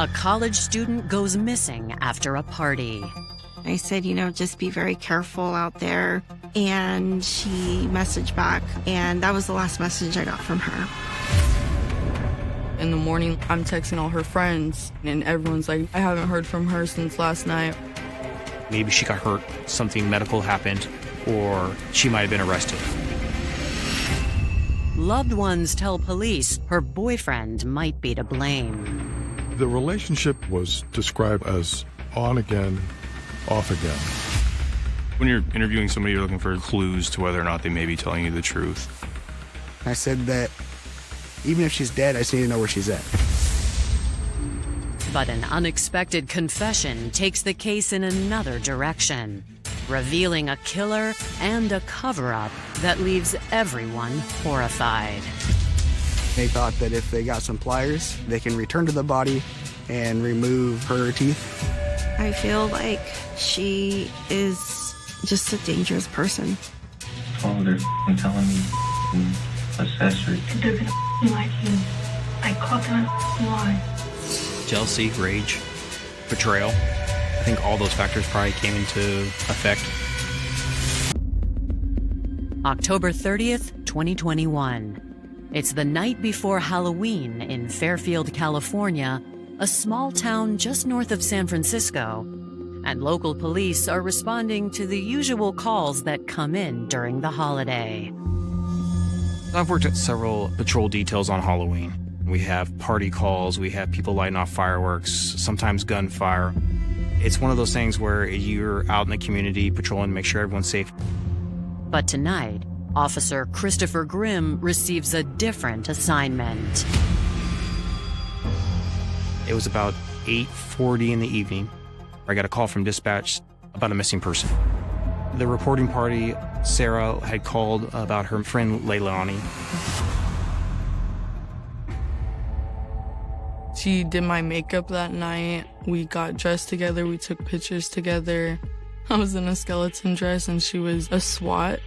A college student goes missing after a party. I said, just be very careful out there. And she messaged back, and that was the last message I got from her. In the morning, I'm texting all her friends, and everyone's like, I haven't heard from her since last night. Maybe she got hurt, something medical happened, or she might have been arrested. Loved ones tell police her boyfriend might be to blame. The relationship was described as on again, off again. When you're interviewing somebody, you're looking for clues to whether or not they may be telling you the truth. I said that even if she's dead, I just need to know where she's at. But an unexpected confession takes the case in another direction, revealing a killer and a cover-up that leaves everyone horrified. They thought that if they got some pliers, they can return to the body and remove her teeth. I feel like she is just a dangerous person. Oh, they're telling me accessory. They're gonna like you. I caught them on line. Jealousy, rage, betrayal. I think all those factors probably came into effect. October 30th, 2021. It's the night before Halloween in Fairfield, California, a small town just north of San Francisco, and local police are responding to the usual calls that come in during the holiday. I've worked at several patrol details on Halloween. We have party calls, we have people lighting off fireworks, sometimes gunfire. It's one of those things where you're out in the community patrolling to make sure everyone's safe. But tonight, Officer Christopher Grimm receives a different assignment. It was about 8:40 in the evening. I got a call from dispatch about a missing person. The reporting party, Sarah, had called about her friend Leilani. She did my makeup that night. We got dressed together. We took pictures together. I was in a skeleton dress and she was a SWAT.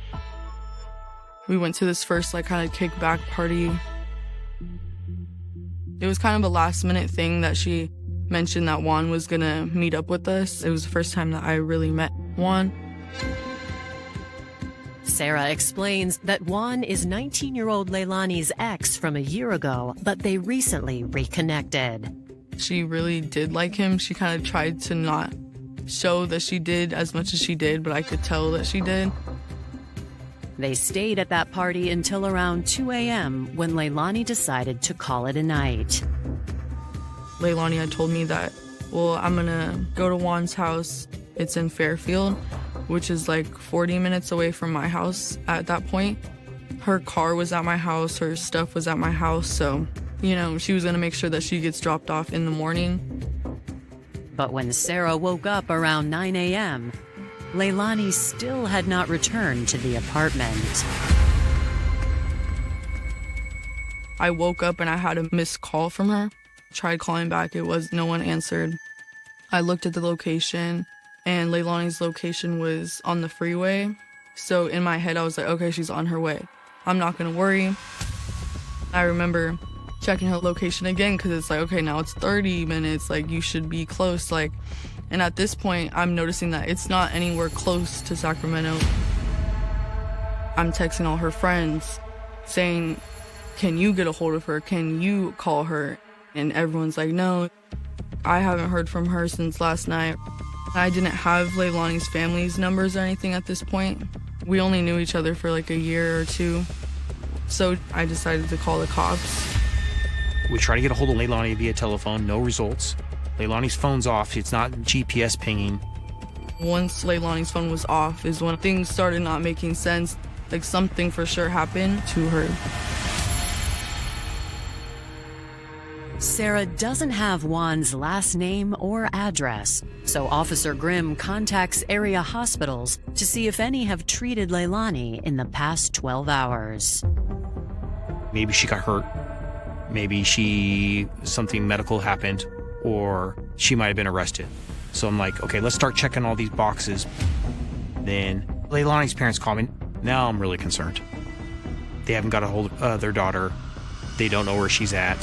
We went to this first kind of kickback party. It was kind of a last minute thing that she mentioned that Juan was gonna meet up with us. It was the first time that I really met Juan. Sarah explains that Juan is 19-year-old Leilani's ex from a year ago, but they recently reconnected. She really did like him. She kind of tried to not show that she did as much as she did, but I could tell that she did. They stayed at that party until around 2 a.m. when Leilani decided to call it a night. Leilani had told me that, well, I'm gonna go to Juan's house. It's in Fairfield, which is 40 minutes away from my house at that point. Her car was at my house, her stuff was at my house, so, she was gonna make sure that she gets dropped off in the morning. But when Sarah woke up around 9 a.m., Leilani still had not returned to the apartment. I woke up and I had a missed call from her. Tried calling back, no one answered. I looked at the location and Leilani's location was on the freeway. So in my head, I was like, okay, she's on her way. I'm not gonna worry. I remember checking her location again because it's okay, now it's 30 minutes, you should be close. And at this point, I'm noticing that it's not anywhere close to Sacramento. I'm texting all her friends saying, can you get a hold of her? Can you call her? And everyone's like, no, I haven't heard from her since last night. I didn't have Leilani's family's numbers or anything at this point. We only knew each other for a year or two. So I decided to call the cops. We tried to get a hold of Leilani via telephone, no results. Leilani's phone's off, it's not GPS pinging. Once Leilani's phone was off is when things started not making sense. Something for sure happened to her. Sarah doesn't have Juan's last name or address, so Officer Grimm contacts area hospitals to see if any have treated Leilani in the past 12 hours. Maybe she got hurt. Maybe something medical happened, or she might have been arrested. So I'm like, okay, let's start checking all these boxes. Then Leilani's parents call me. Now I'm really concerned. They haven't got a hold of their daughter. They don't know where she's at.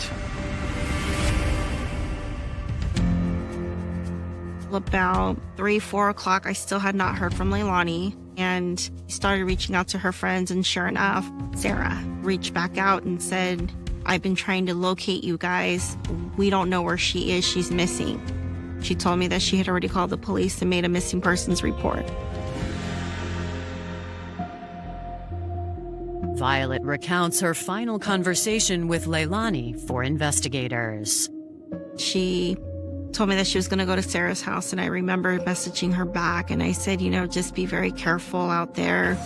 About 3, 4 o'clock, I still had not heard from Leilani, and started reaching out to her friends, and sure enough, Sarah reached back out and said, I've been trying to locate you guys. We don't know where she is. She's missing. She told me that she had already called the police and made a missing persons report. Violet recounts her final conversation with Leilani for investigators. She told me that she was going to go to Sarah's house, and I remember messaging her back, and I said, just be very careful out there.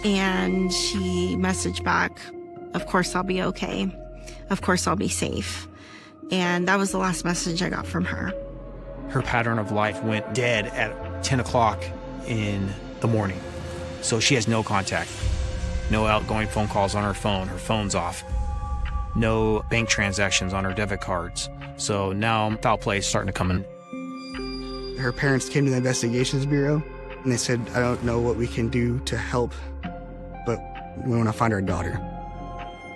And she messaged back, of course I'll be okay. Of course I'll be safe. And that was the last message I got from her. Her pattern of life went dead at 10 o'clock in the morning. So she has no contact. No outgoing phone calls on her phone. Her phone's off. No bank transactions on her debit cards. So now foul play is starting to come in. Her parents came to the investigations bureau and they said, I don't know what we can do to help, but we want to find our daughter.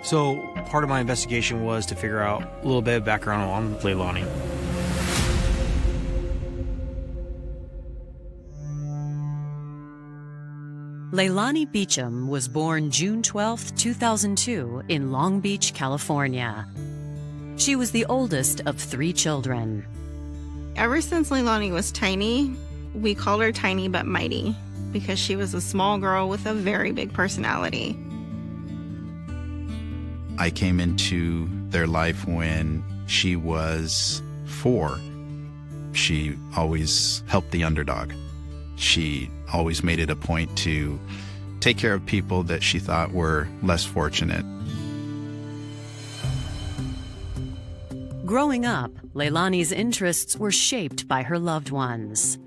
So part of my investigation was to figure out a little bit of background on Leilani. Leilani Beecham was born June 12, 2002, in Long Beach, California. She was the oldest of 3 children. Ever since Leilani was tiny, we called her Tiny but Mighty because she was a small girl with a very big personality. I came into their life when she was 4. She always helped the underdog. She always made it a point to take care of people that she thought were less fortunate. Growing up, Leilani's interests were shaped by her loved ones.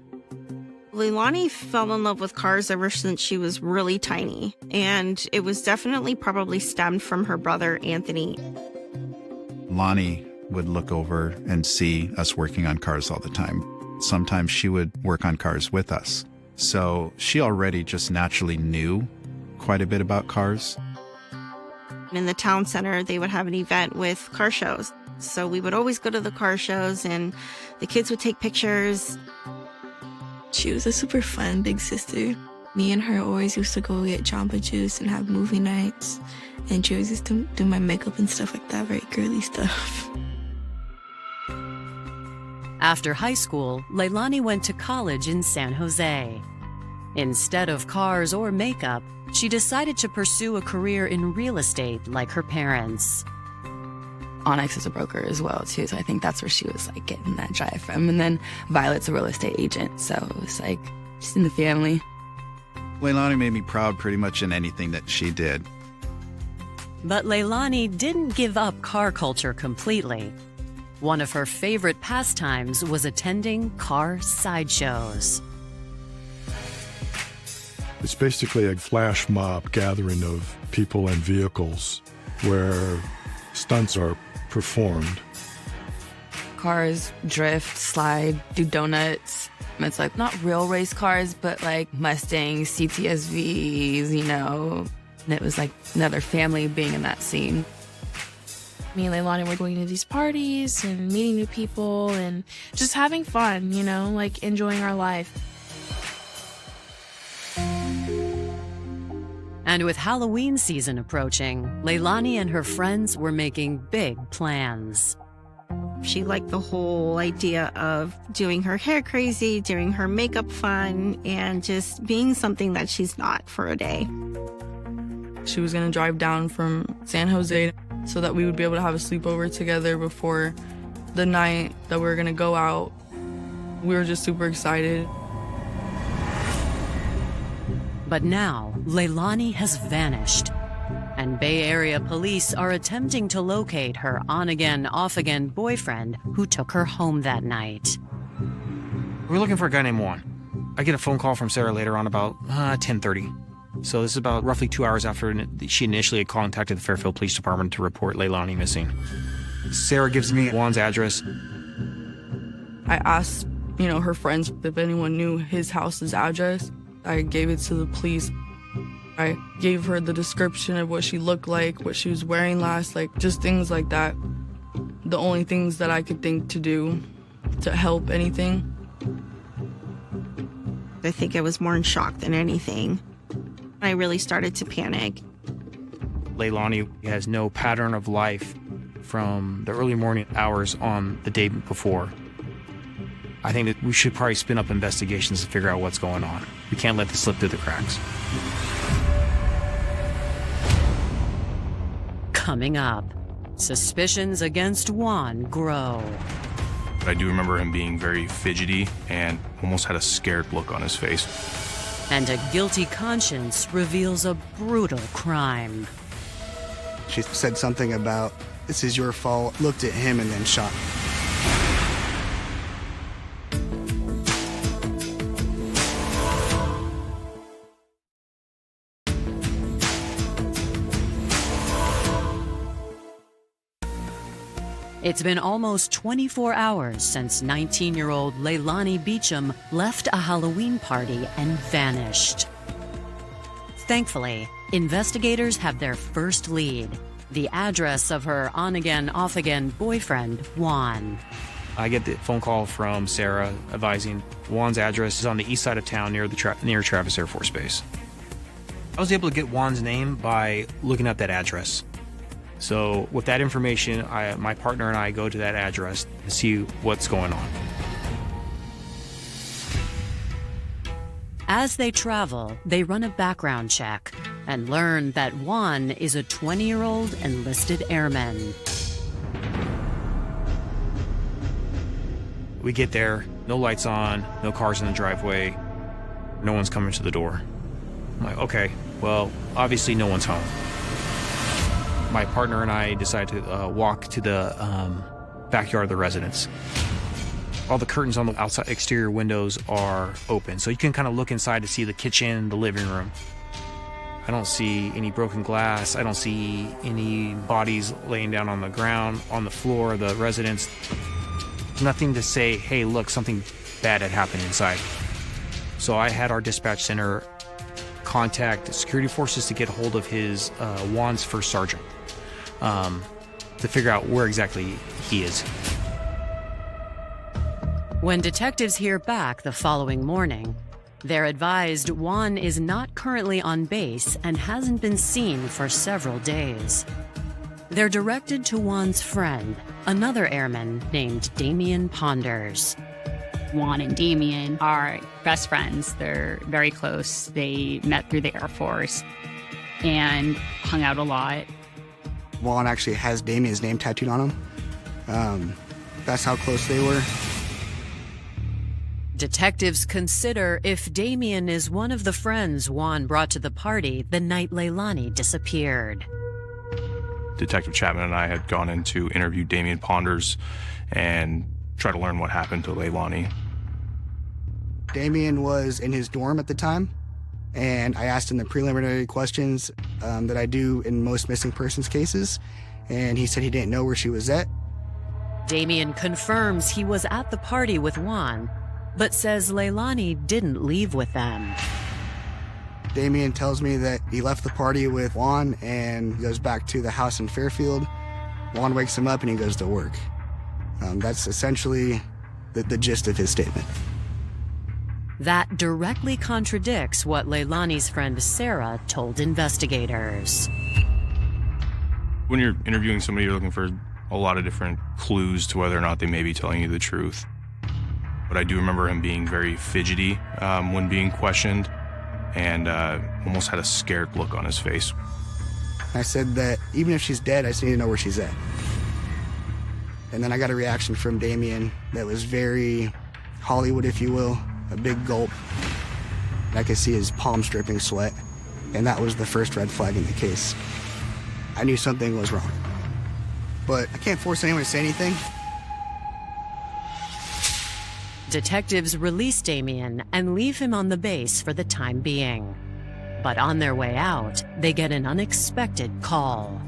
Leilani fell in love with cars ever since she was really tiny, and it was definitely probably stemmed from her brother, Anthony. Lonnie would look over and see us working on cars all the time. Sometimes she would work on cars with us. So she already just naturally knew quite a bit about cars. In the town center, they would have an event with car shows. So we would always go to the car shows, and the kids would take pictures. She was a super fun big sister. Me and her always used to go get Jamba Juice and have movie nights. And she always used to do my makeup and stuff like that, very girly stuff. After high school, Leilani went to college in San Jose. Instead of cars or makeup, she decided to pursue a career in real estate like her parents. Onyx is a broker as well, too, so I think that's where she was, getting that drive from. And then Violet's a real estate agent, so it was, just in the family. Leilani made me proud pretty much in anything that she did. But Leilani didn't give up car culture completely. One of her favorite pastimes was attending car sideshows. It's basically a flash mob gathering of people and vehicles where stunts are performed. Cars drift, slide, do donuts. It's not real race cars, but Mustangs, CTSVs, And it was another family being in that scene. Me and Leilani were going to these parties and meeting new people and just having fun, enjoying our life. And with Halloween season approaching, Leilani and her friends were making big plans. She liked the whole idea of doing her hair crazy, doing her makeup fun, and just being something that she's not for a day. She was going to drive down from San Jose so that we would be able to have a sleepover together before the night that we were going to go out. We were just super excited. But now, Leilani has vanished, and Bay Area police are attempting to locate her on-again, off-again boyfriend who took her home that night. We're looking for a guy named Juan. I get a phone call from Sarah later on about 10:30. So this is about roughly 2 hours after she initially had contacted the Fairfield Police Department to report Leilani missing. Sarah gives me Juan's address. I asked, her friends if anyone knew his house's address. I gave it to the police. I gave her the description of what she looked like, what she was wearing last, just things like that. The only things that I could think to do to help anything. I think I was more in shock than anything. I really started to panic. Leilani has no pattern of life from the early morning hours on the day before. I think that we should probably spin up investigations to figure out what's going on. We can't let this slip through the cracks. Coming up, suspicions against Juan grow. I do remember him being very fidgety and almost had a scared look on his face. And a guilty conscience reveals a brutal crime. She said something about, "This is your fault," looked at him and then shot him. It's been almost 24 hours since 19-year-old Leilani Beacham left a Halloween party and vanished. Thankfully, investigators have their first lead, the address of her on-again, off-again boyfriend, Juan. I get the phone call from Sarah advising Juan's address is on the east side of town near Travis Air Force Base. I was able to get Juan's name by looking up that address. So with that information, my partner and I go to that address to see what's going on. As they travel, they run a background check and learn that Juan is a 20-year-old enlisted airman. We get there, no lights on, no cars in the driveway, no one's coming to the door. I'm like, okay, well, obviously no one's home. My partner and I decide to walk to the backyard of the residence. All the curtains on the outside exterior windows are open, so you can kind of look inside to see the kitchen, the living room. I don't see any broken glass. I don't see any bodies laying down on the ground, on the floor of the residence. Nothing to say, hey, look, something bad had happened inside. So I had our dispatch center contact security forces to get a hold of his Juan's first sergeant to figure out where exactly he is. When detectives hear back the following morning, they're advised Juan is not currently on base and hasn't been seen for several days. They're directed to Juan's friend, another airman named Damian Ponders. Juan and Damien are best friends. They're very close. They met through the Air Force and hung out a lot. Juan actually has Damien's name tattooed on him. That's how close they were. Detectives consider if Damien is one of the friends Juan brought to the party the night Leilani disappeared. Detective Chapman and I had gone in to interview Damian Ponders and try to learn what happened to Leilani. Damien was in his dorm at the time, and I asked him the preliminary questions that I do in most missing persons cases, and he said he didn't know where she was at. Damien confirms he was at the party with Juan, but says Leilani didn't leave with them. Damien tells me that he left the party with Juan and goes back to the house in Fairfield. Juan wakes him up and he goes to work. That's essentially the gist of his statement. That directly contradicts what Leilani's friend Sarah told investigators. When you're interviewing somebody, you're looking for a lot of different clues to whether or not they may be telling you the truth. But I do remember him being very fidgety when being questioned and almost had a scared look on his face. I said that even if she's dead, I just need to know where she's at. And then I got a reaction from Damien that was very Hollywood, if you will, a big gulp. I could see his palms dripping sweat, and that was the first red flag in the case. I knew something was wrong. But I can't force anyone to say anything. Detectives release Damien and leave him on the base for the time being. But on their way out, they get an unexpected call.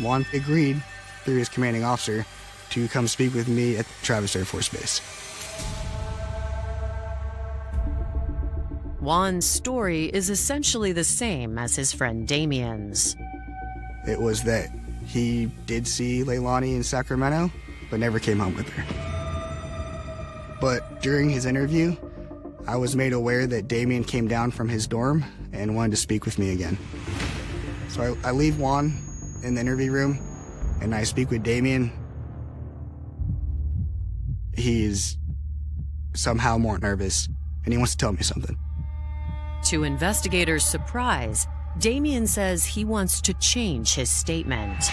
Juan agreed, through his commanding officer, to come speak with me at Travis Air Force Base. Juan's story is essentially the same as his friend Damien's. It was that he did see Leilani in Sacramento, but never came home with her. But during his interview, I was made aware that Damien came down from his dorm and wanted to speak with me again. So I leave Juan in the interview room and I speak with Damien. He's somehow more nervous and he wants to tell me something. To investigators' surprise, Damien says he wants to change his statement.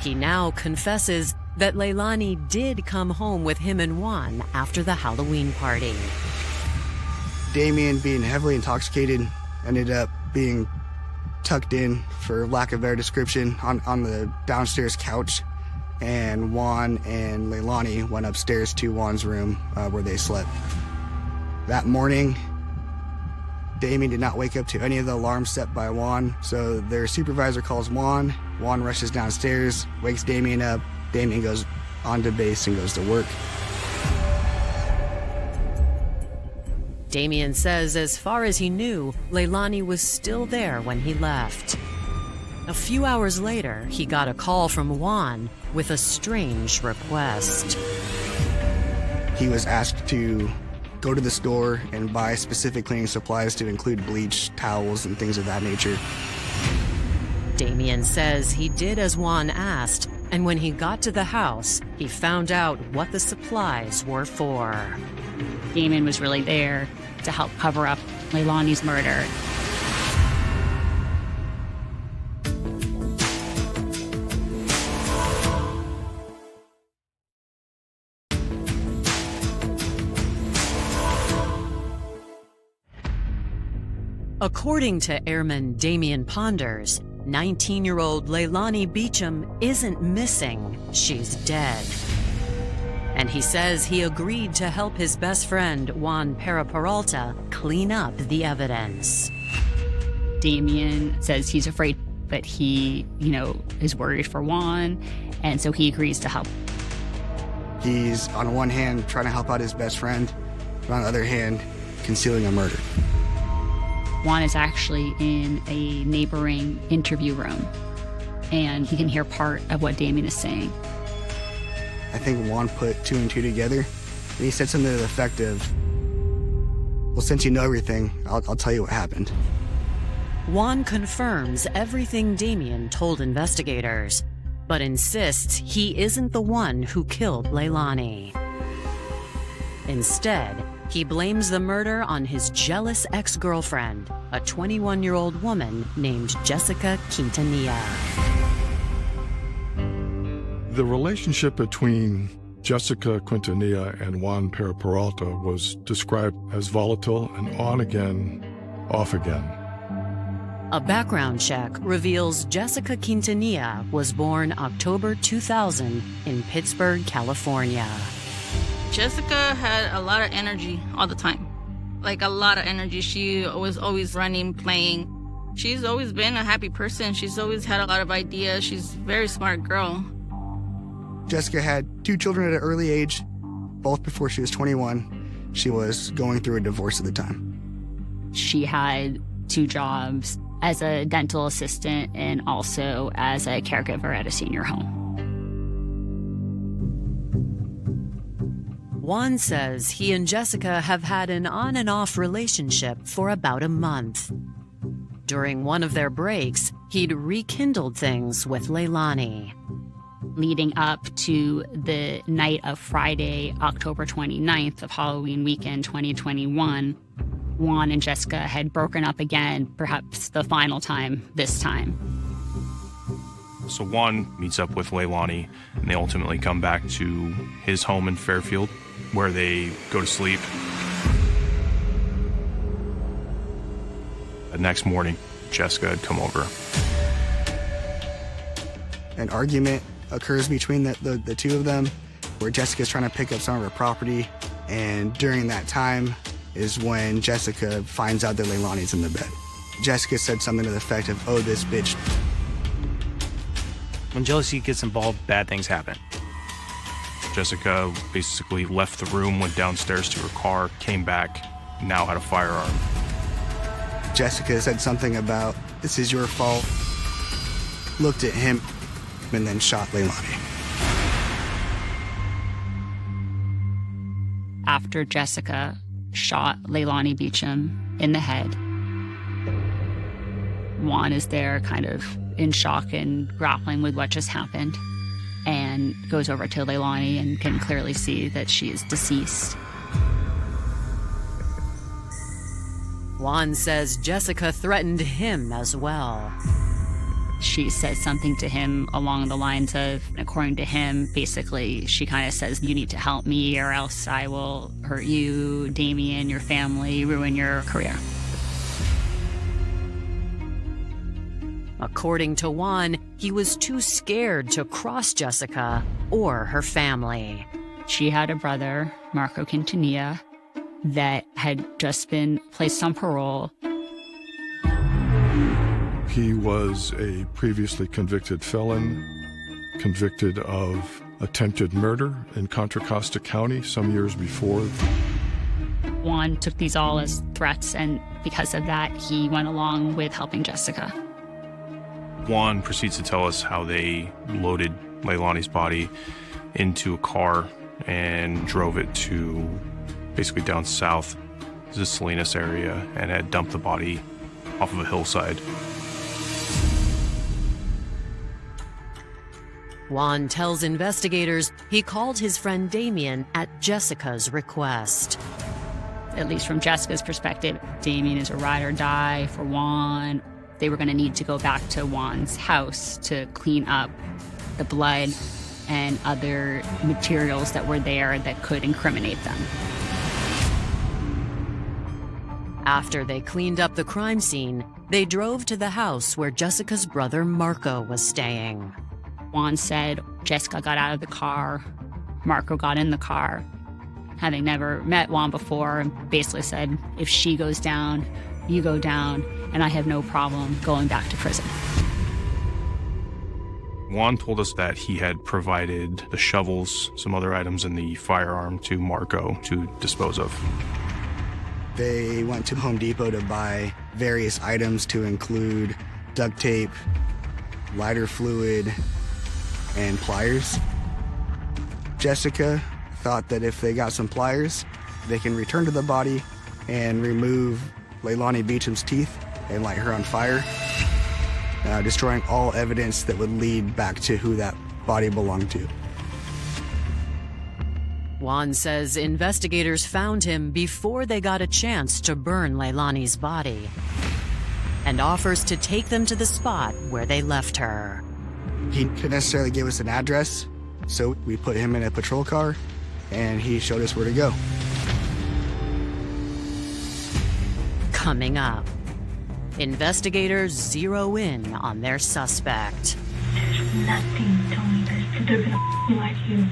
He now confesses that Leilani did come home with him and Juan after the Halloween party. Damien, being heavily intoxicated, ended up being tucked in, for lack of a better description, on the downstairs couch. And Juan and Leilani went upstairs to Juan's room where they slept. That morning, Damien did not wake up to any of the alarms set by Juan, so their supervisor calls Juan. Juan rushes downstairs, wakes Damien up. Damien goes onto base and goes to work. Damien says as far as he knew, Leilani was still there when he left. A few hours later, he got a call from Juan with a strange request. He was asked to go to the store and buy specific cleaning supplies to include bleach, towels, and things of that nature. Damien says he did as Juan asked, and when he got to the house, he found out what the supplies were for. Damien was really there to help cover up Leilani's murder. According to Airman Damien Ponders, 19-year-old Leilani Beecham isn't missing, she's dead. And he says he agreed to help his best friend, Juan Peralta, clean up the evidence. Damien says he's afraid, but he, is worried for Juan, and so he agrees to help. He's, on one hand, trying to help out his best friend, but on the other hand, concealing a murder. Juan is actually in a neighboring interview room, and he can hear part of what Damien is saying. I think Juan put two and two together, and he said something to the effect of, well, since you know everything, I'll tell you what happened. Juan confirms everything Damien told investigators, but insists he isn't the one who killed Leilani. Instead, he blames the murder on his jealous ex-girlfriend, a 21-year-old woman named Jessica Quintanilla. The relationship between Jessica Quintanilla and Juan Peralta was described as volatile and on again, off again. A background check reveals Jessica Quintanilla was born October 2000 in Pittsburgh, California. Jessica had a lot of energy all the time. Like a lot of energy. She was always running, playing. She's always been a happy person. She's always had a lot of ideas. She's a very smart girl. Jessica had two children at an early age, both before she was 21. She was going through a divorce at the time. She had 2 jobs as a dental assistant and also as a caregiver at a senior home. Juan says he and Jessica have had an on and off relationship for about a month. During one of their breaks, he'd rekindled things with Leilani. Leading up to the night of Friday, October 29th of Halloween weekend 2021, Juan and Jessica had broken up again, perhaps the final time this time. So Juan meets up with Leilani, and they ultimately come back to his home in Fairfield, where they go to sleep. The next morning, Jessica had come over. An argument occurs between the two of them, where Jessica's trying to pick up some of her property, and during that time is when Jessica finds out that Leilani's in the bed. Jessica said something to the effect of, "Oh, this bitch." When jealousy gets involved, bad things happen. Jessica basically left the room, went downstairs to her car, came back, now had a firearm. Jessica said something about, "This is your fault," looked at him, and then shot Leilani. After Jessica shot Leilani Beacham in the head. Juan is there kind of in shock and grappling with what just happened, and goes over to Leilani and can clearly see that she is deceased. Juan says Jessica threatened him as well. She says something to him along the lines of, according to him, basically, she kind of says, you need to help me or else I will hurt you, Damien, your family, ruin your career. According to Juan, he was too scared to cross Jessica or her family. She had a brother, Marco Quintanilla, that had just been placed on parole. He was a previously convicted felon, convicted of attempted murder in Contra Costa County some years before. Juan took these all as threats, and because of that, he went along with helping Jessica. Juan proceeds to tell us how they loaded Leilani's body into a car and drove it to basically down south, the Salinas area, and had dumped the body off of a hillside. Juan tells investigators he called his friend Damien at Jessica's request. At least from Jessica's perspective, Damien is a ride or die for Juan. They were going to need to go back to Juan's house to clean up the blood and other materials that were there that could incriminate them. After they cleaned up the crime scene, they drove to the house where Jessica's brother Marco was staying. Juan said Jessica got out of the car, Marco got in the car, having never met Juan before, and basically said, if she goes down, you go down, and I have no problem going back to prison. Juan told us that he had provided the shovels, some other items, and the firearm to Marco to dispose of. They went to Home Depot to buy various items to include duct tape, lighter fluid, and pliers. Jessica thought that if they got some pliers, they can return to the body and remove Leilani Beacham's teeth and light her on fire, destroying all evidence that would lead back to who that body belonged to. Juan says investigators found him before they got a chance to burn Leilani's body, and offers to take them to the spot where they left her. He couldn't necessarily give us an address, so we put him in a patrol car, and he showed us where to go. Coming up, investigators zero in on their suspect. There's nothing telling us that they're gonna like you.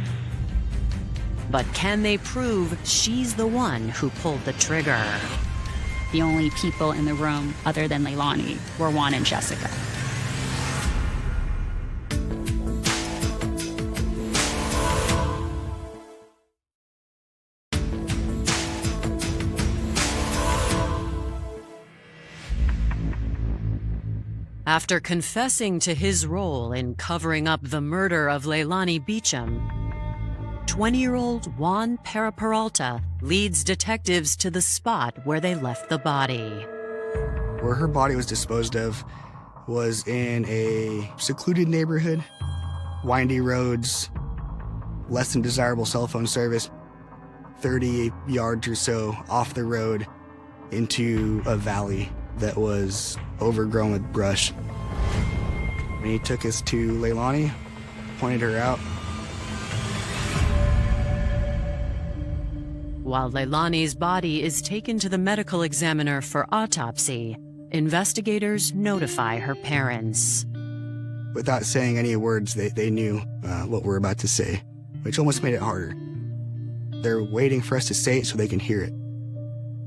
But can they prove she's the one who pulled the trigger? The only people in the room other than Leilani were Juan and Jessica. After confessing to his role in covering up the murder of Leilani Beacham, 20-year-old Juan Peralta leads detectives to the spot where they left the body. Where her body was disposed of was in a secluded neighborhood, windy roads, less than desirable cell phone service, 30 yards or so off the road into a valley that was overgrown with brush. And he took us to Leilani, pointed her out. While Leilani's body is taken to the medical examiner for autopsy, investigators notify her parents. Without saying any words, they knew what we're about to say, which almost made it harder. They're waiting for us to say it so they can hear it.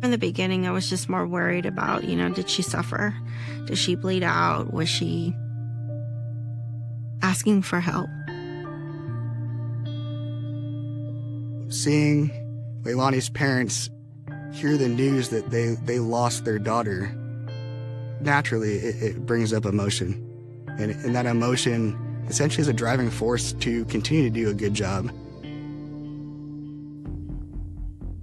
In the beginning, I was just more worried about, did she suffer? Did she bleed out? Was she asking for help? Seeing Leilani's parents hear the news that they lost their daughter, naturally it brings up emotion. And that emotion essentially is a driving force to continue to do a good job.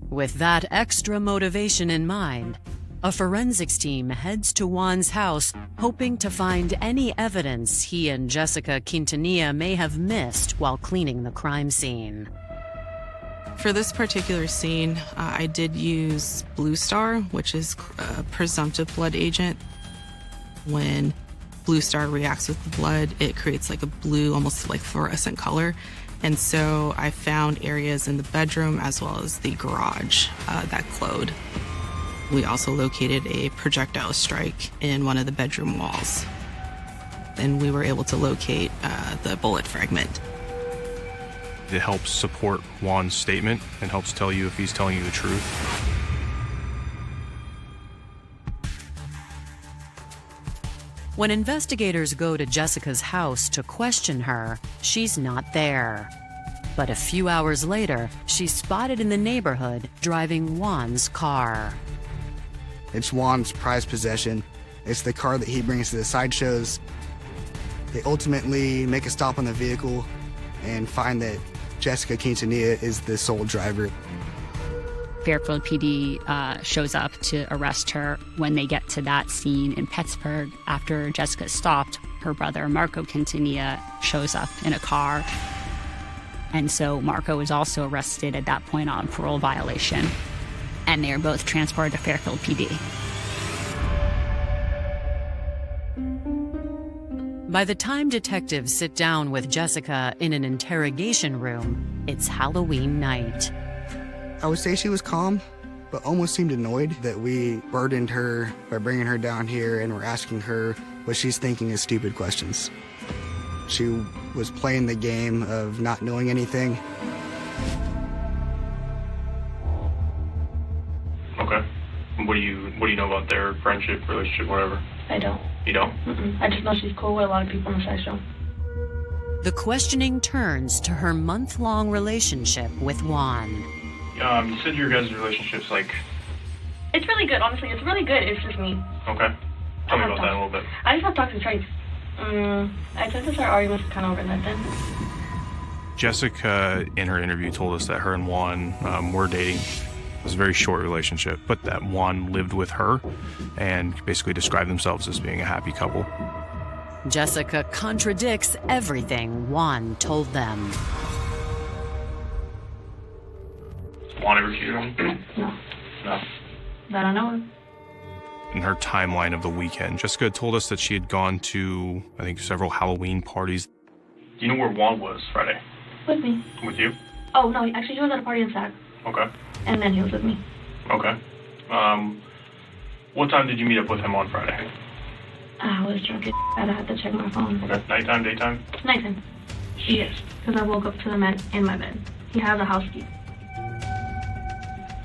With that extra motivation in mind, a forensics team heads to Juan's house, hoping to find any evidence he and Jessica Quintanilla may have missed while cleaning the crime scene. For this particular scene, I did use Blue Star, which is a presumptive blood agent. When Blue Star reacts with the blood, it creates like a blue, almost like fluorescent color. And so I found areas in the bedroom as well as the garage that glowed. We also located a projectile strike in one of the bedroom walls. And we were able to locate the bullet fragment. It helps support Juan's statement and helps tell you if he's telling you the truth. When investigators go to Jessica's house to question her, she's not there. But a few hours later, she's spotted in the neighborhood driving Juan's car. It's Juan's prized possession. It's the car that he brings to the sideshows. They ultimately make a stop on the vehicle and find that Jessica Quintanilla is the sole driver. Fairfield PD shows up to arrest her. When they get to that scene in Pittsburgh, after Jessica stopped, her brother Marco Quintanilla shows up in a car. And so Marco is also arrested at that point on parole violation. And they are both transported to Fairfield PD. By the time detectives sit down with Jessica in an interrogation room, it's Halloween night. I would say she was calm, but almost seemed annoyed that we burdened her by bringing her down here and we're asking her what she's thinking is stupid questions. She was playing the game of not knowing anything. Okay. What do you know about their friendship, relationship, whatever? I don't. You don't? I just know she's cool with a lot of people on the sideshow. The questioning turns to her month-long relationship with Juan. You said your guys' relationship's like... It's really good, honestly. It's really good. It's just me. Okay. Tell me about that a little bit. I just have toxic traits. I tend to start arguments kind of overnight then. Jessica, in her interview, told us that her and Juan were dating. It was a very short relationship, but that Juan lived with her and basically described themselves as being a happy couple. Jessica contradicts everything Juan told them. Juan ever cheated on you? No. No. That I know of. In her timeline of the weekend, Jessica told us that she had gone to, I think, several Halloween parties. Do you know where Juan was Friday? With me. With you? Oh, no, actually he was at a party in Sac. Okay. And then he was with me. Okay. What time did you meet up with him on Friday? I was drunk as I had to check my phone. Okay. Nighttime, daytime? Nighttime. Yes, because I woke up to the man in my bed. He has a house key.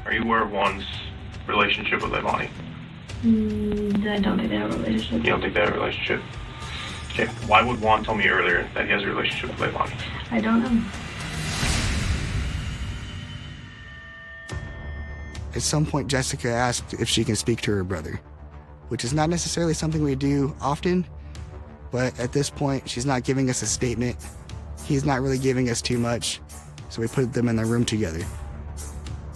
Are you aware of Juan's relationship with Leilani? I don't think they have a relationship. You don't think they have a relationship? Okay. Why would Juan tell me earlier that he has a relationship with Leilani? I don't know. At some point, Jessica asked if she can speak to her brother, which is not necessarily something we do often, but at this point, she's not giving us a statement. He's not really giving us too much, so we put them in the room together.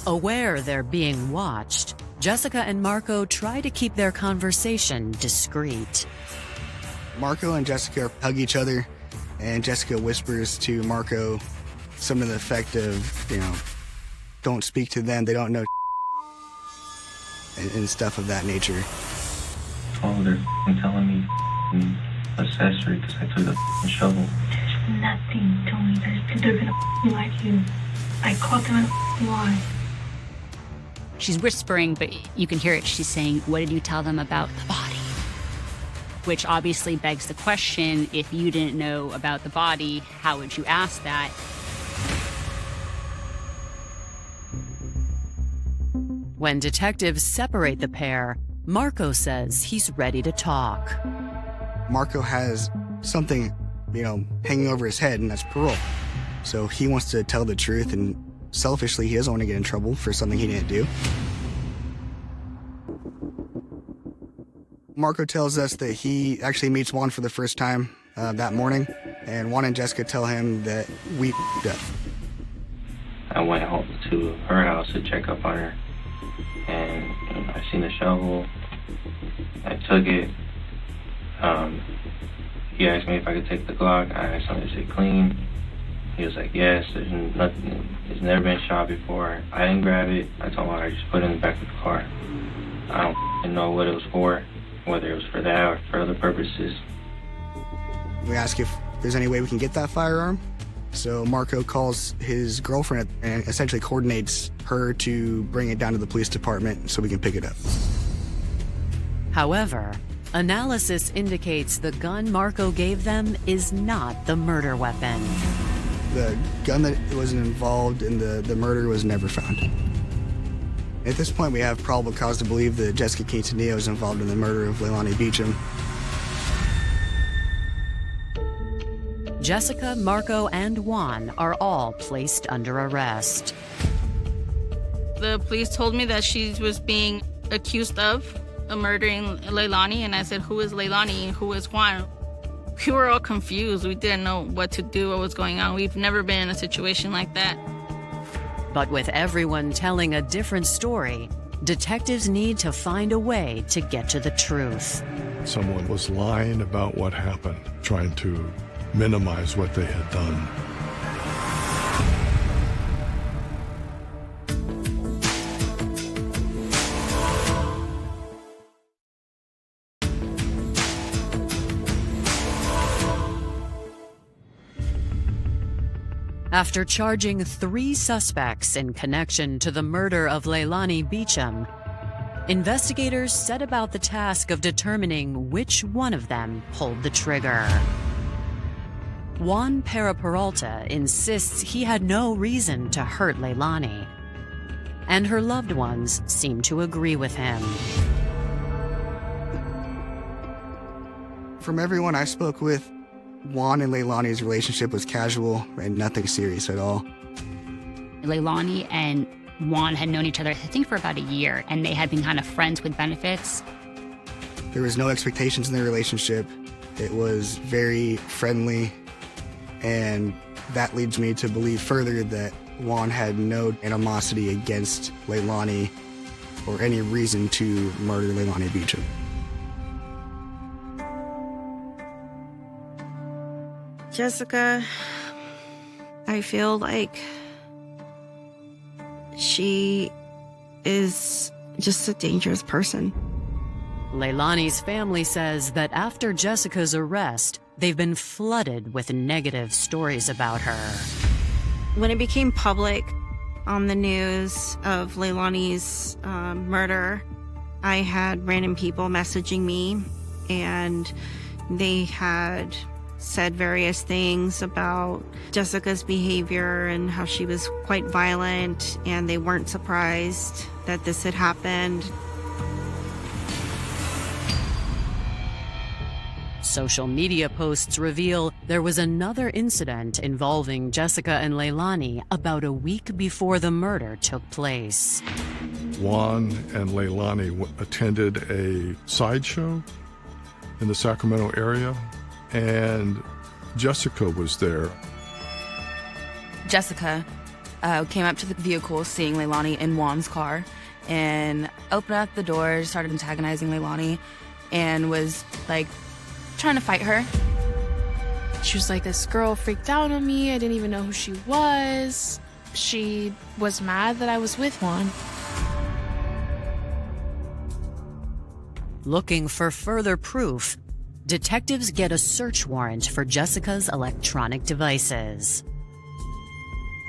Aware they're being watched, Jessica and Marco try to keep their conversation discreet. Marco and Jessica hug each other, and Jessica whispers to Marco something to the effect of, don't speak to them, they don't know and stuff of that nature. Oh, they're telling me accessory because I took the shovel. There's nothing, Tony. They're gonna like you. I caught them in a lie. She's whispering, but you can hear it. She's saying, what did you tell them about the body? Which obviously begs the question, if you didn't know about the body, how would you ask that? When detectives separate the pair, Marco says he's ready to talk. Marco has something, hanging over his head, and that's parole. So he wants to tell the truth, and selfishly, he doesn't want to get in trouble for something he didn't do. Marco tells us that he actually meets Juan for the first time that morning, and Juan and Jessica tell him that we f***ed up. I went home to her house to check up on her, and I seen the shovel. I took it. He asked me if I could take the Glock. I asked him, is it clean? He was like, yes, there's nothing, it's never been shot before. I didn't grab it. I told him I just put it in the back of the car. I don't know what it was for, whether it was for that or for other purposes. We ask if there's any way we can get that firearm. So Marco calls his girlfriend and essentially coordinates her to bring it down to the police department so we can pick it up. However, analysis indicates the gun Marco gave them is not the murder weapon. The gun that was involved in the murder was never found. At this point, we have probable cause to believe that Jessica Quintanilla was involved in the murder of Leilani Beacham. Jessica, Marco, and Juan are all placed under arrest. The police told me that she was being accused of murdering Leilani, and I said, who is Leilani and who is Juan? We were all confused. We didn't know what to do, what was going on. We've never been in a situation like that. But with everyone telling a different story, detectives need to find a way to get to the truth. Someone was lying about what happened, trying to minimize what they had done. After charging 3 suspects in connection to the murder of Leilani Beacham, investigators set about the task of determining which one of them pulled the trigger. Juan Peralta insists he had no reason to hurt Leilani, and her loved ones seem to agree with him. From everyone I spoke with, Juan and Leilani's relationship was casual and nothing serious at all. Leilani and Juan had known each other, I think, for about a year, and they had been kind of friends with benefits. There was no expectations in their relationship. It was very friendly, and that leads me to believe further that Juan had no animosity against Leilani or any reason to murder Leilani Beacham. Jessica, I feel like she is just a dangerous person. Leilani's family says that after Jessica's arrest, they've been flooded with negative stories about her. When it became public on the news of Leilani's murder, I had random people messaging me, and they had said various things about Jessica's behavior and how she was quite violent, and they weren't surprised that this had happened. Social media posts reveal there was another incident involving Jessica and Leilani about a week before the murder took place. Juan and Leilani attended a sideshow in the Sacramento area, and Jessica was there. Jessica came up to the vehicle seeing Leilani in Juan's car and opened up the door, started antagonizing Leilani, and was like trying to fight her. She was like, this girl freaked out on me. I didn't even know who she was. She was mad that I was with Juan. Looking for further proof, detectives get a search warrant for Jessica's electronic devices.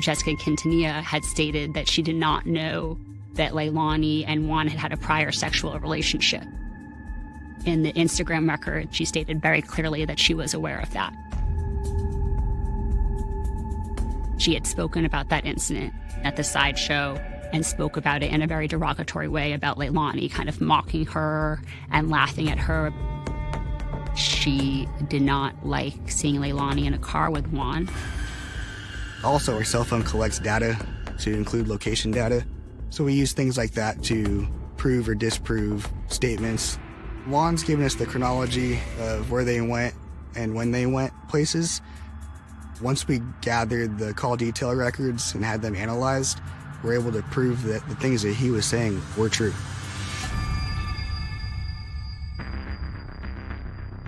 Jessica Quintanilla had stated that she did not know that Leilani and Juan had had a prior sexual relationship. In the Instagram record, she stated very clearly that she was aware of that. She had spoken about that incident at the sideshow and spoke about it in a very derogatory way about Leilani, kind of mocking her and laughing at her. She did not like seeing Leilani in a car with Juan. Also, our cell phone collects data to include location data, so we use things like that to prove or disprove statements. Juan's given us the chronology of where they went and when they went places. Once we gathered the call detail records and had them analyzed, we're able to prove that the things that he was saying were true.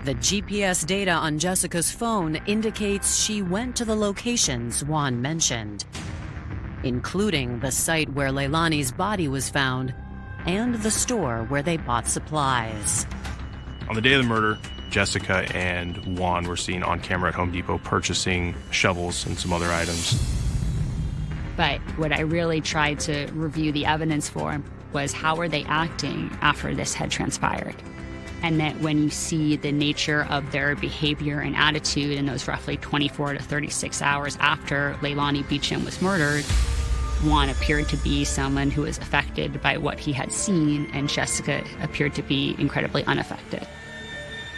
The GPS data on Jessica's phone indicates she went to the locations Juan mentioned, including the site where Leilani's body was found and the store where they bought supplies. On the day of the murder, Jessica and Juan were seen on camera at Home Depot purchasing shovels and some other items. But what I really tried to review the evidence for was how were they acting after this had transpired. And that when you see the nature of their behavior and attitude in those roughly 24 to 36 hours after Leilani Beacham was murdered, Juan appeared to be someone who was affected by what he had seen, and Jessica appeared to be incredibly unaffected.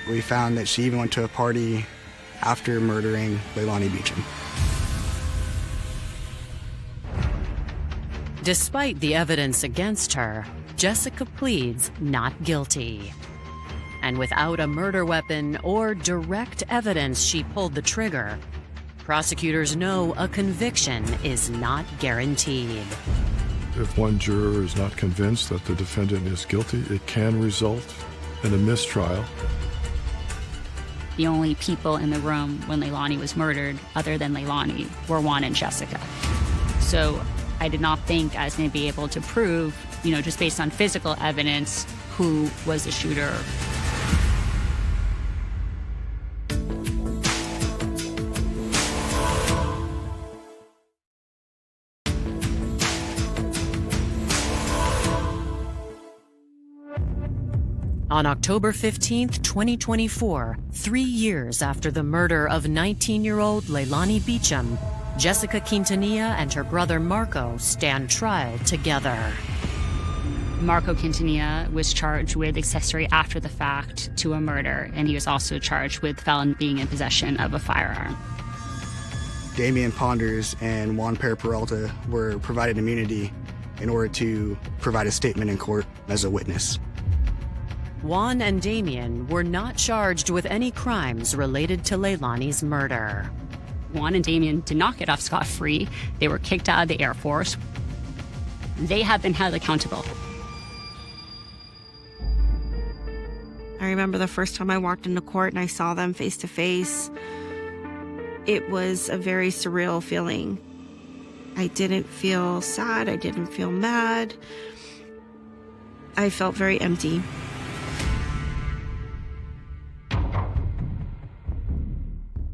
We found that she even went to a party after murdering Leilani Beacham. Despite the evidence against her, Jessica pleads not guilty. And without a murder weapon or direct evidence she pulled the trigger, prosecutors know a conviction is not guaranteed. If one juror is not convinced that the defendant is guilty, it can result in a mistrial. The only people in the room when Leilani was murdered, other than Leilani, were Juan and Jessica. So I did not think I was going to be able to prove, just based on physical evidence, who was the shooter. On October 15th, 2024, 3 years after the murder of 19-year-old Leilani Beacham, Jessica Quintanilla and her brother Marco stand trial together. Marco Quintanilla was charged with accessory after the fact to a murder, and he was also charged with felon being in possession of a firearm. Damian Ponders and Juan Peralta were provided immunity in order to provide a statement in court as a witness. Juan and Damian were not charged with any crimes related to Leilani's murder. Juan and Damian did not get off scot-free. They were kicked out of the Air Force. They have been held accountable. I remember the first time I walked into court and I saw them face to face. It was a very surreal feeling. I didn't feel sad. I didn't feel mad. I felt very empty.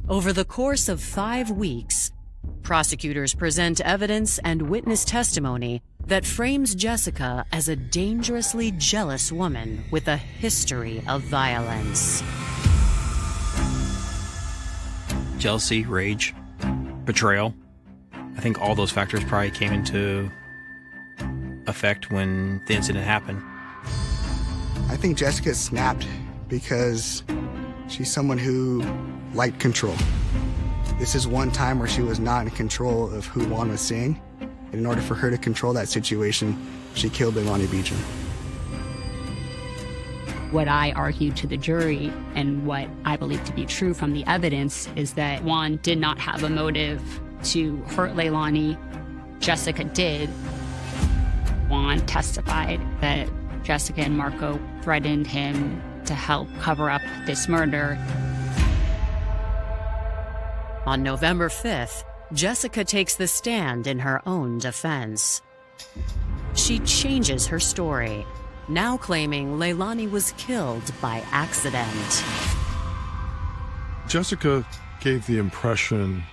Over the course of 5 weeks, prosecutors present evidence and witness testimony that frames Jessica as a dangerously jealous woman with a history of violence. Jealousy, rage, betrayal. I think all those factors probably came into effect when the incident happened. I think Jessica snapped because she's someone who liked control. This is one time where she was not in control of who Juan was seeing. And in order for her to control that situation, she killed Leilani Beacham. What I argued to the jury, and what I believe to be true from the evidence, is that Juan did not have a motive to hurt Leilani. Jessica did. Juan testified that Jessica and Marco threatened him to help cover up this murder. On November 5th, Jessica takes the stand in her own defense. She changes her story, now claiming Leilani was killed by accident. Jessica gave the impression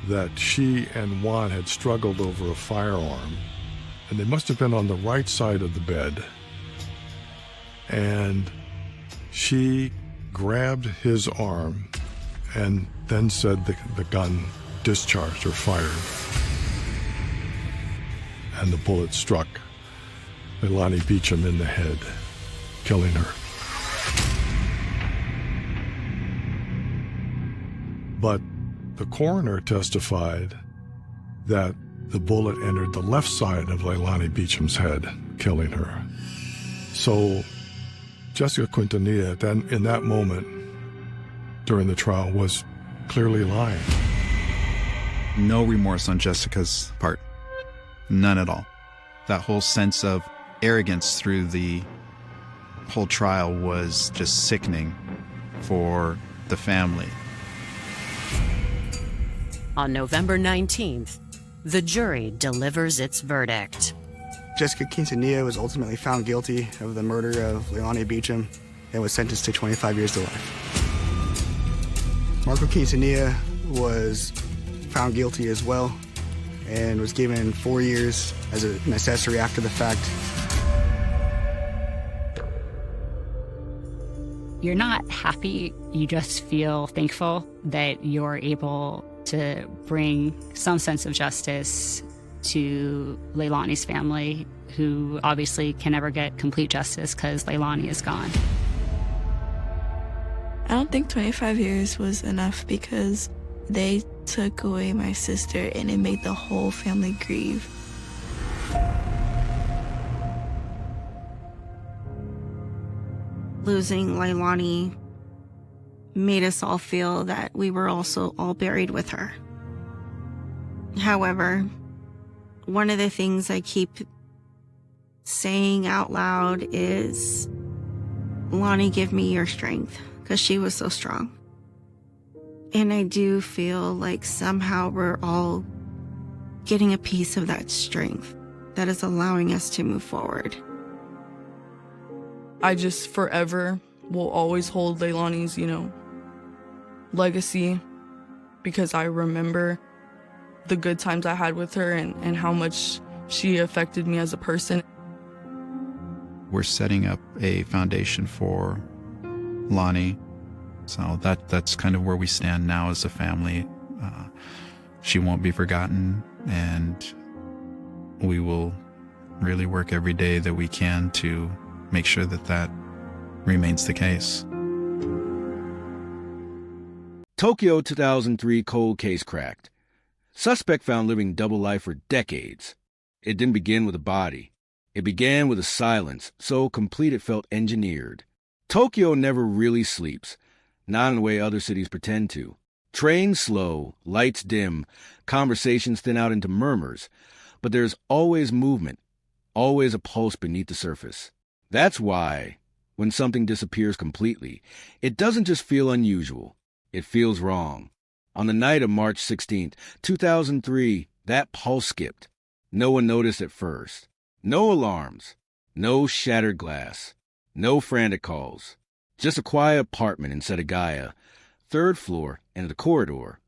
that she and Juan had struggled over a firearm, and they must have been on the right side of the bed. And she grabbed his arm and then said the gun discharged or fired. And the bullet struck Leilani Beacham in the head, killing her. But the coroner testified that the bullet entered the left side of Leilani Beacham's head, killing her. So Jessica Quintanilla, then in that moment during the trial, was clearly lying. No remorse on Jessica's part. None at all. That whole sense of arrogance through the whole trial was just sickening for the family. On November 19th, the jury delivers its verdict. Jessica Quintanilla was ultimately found guilty of the murder of Leilani Beacham and was sentenced to 25 years to life. Marco Quintanilla was found guilty as well and was given 4 years as an accessory after the fact. You're not happy, you just feel thankful that you're able to bring some sense of justice to Leilani's family, who obviously can never get complete justice because Leilani is gone. I don't think 25 years was enough because they took away my sister and it made the whole family grieve. Losing Leilani made us all feel that we were also all buried with her. However, one of the things I keep saying out loud is, Lonnie, give me your strength, because she was so strong. And I do feel like somehow we're all getting a piece of that strength that is allowing us to move forward. I just forever will always hold Leilani's, legacy, because I remember the good times I had with her and how much she affected me as a person. We're setting up a foundation for Lonnie. So that's kind of where we stand now as a family. She won't be forgotten, and we will really work every day that we can to make sure that remains the case. Tokyo 2003 cold case cracked. Suspect found living double life for decades. It didn't begin with a body. It began with a silence so complete it felt engineered. Tokyo never really sleeps, not in the way other cities pretend to. Trains slow, lights dim, conversations thin out into murmurs, but there's always movement, always a pulse beneath the surface. That's why, when something disappears completely, it doesn't just feel unusual, it feels wrong. On the night of March 16th, 2003, that pulse skipped. No one noticed at first. No alarms, no shattered glass, no frantic calls. Just a quiet apartment in Setagaya, 3rd floor and a corridor,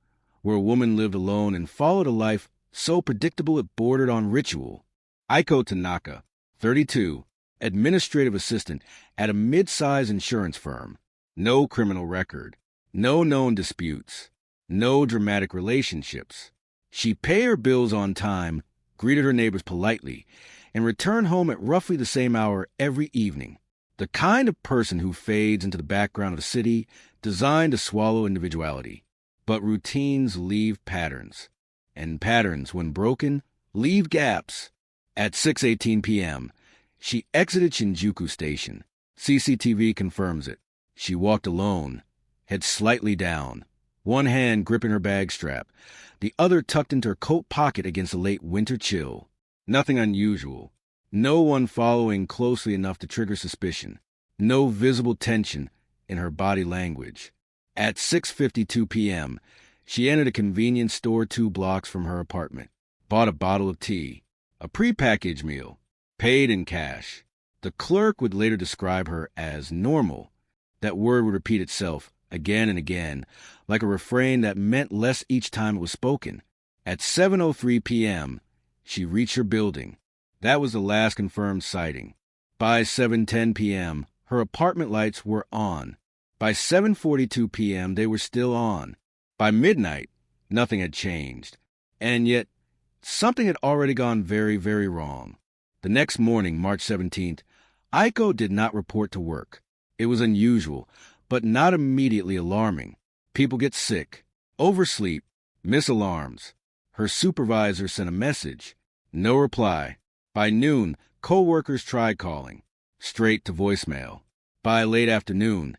where a woman lived alone and followed a life so predictable it bordered on ritual. Aiko Tanaka, 32, administrative assistant at a mid-size insurance firm. No criminal record, no known disputes, no dramatic relationships. She paid her bills on time, greeted her neighbors politely, and returned home at roughly the same hour every evening. The kind of person who fades into the background of a city designed to swallow individuality. But routines leave patterns, and patterns, when broken, leave gaps. At 6:18 p.m., she exited Shinjuku Station. CCTV confirms it. She walked alone, head slightly down, one hand gripping her bag strap, the other tucked into her coat pocket against the late winter chill. Nothing unusual. No one following closely enough to trigger suspicion. No visible tension in her body language. At 6:52 p.m., she entered a convenience store 2 blocks from her apartment, bought a bottle of tea, a prepackaged meal, paid in cash. The clerk would later describe her as normal. That word would repeat itself again and again, like a refrain that meant less each time it was spoken. At 7:03 p.m., she reached her building. That was the last confirmed sighting. By 7:10 p.m., her apartment lights were on. By 7:42 p.m., they were still on. By midnight, nothing had changed. And yet, something had already gone very, very wrong. The next morning, March 17th, Aiko did not report to work. It was unusual, but not immediately alarming. People get sick, oversleep, miss alarms. Her supervisor sent a message. No reply. By noon, co-workers tried calling. Straight to voicemail. By late afternoon,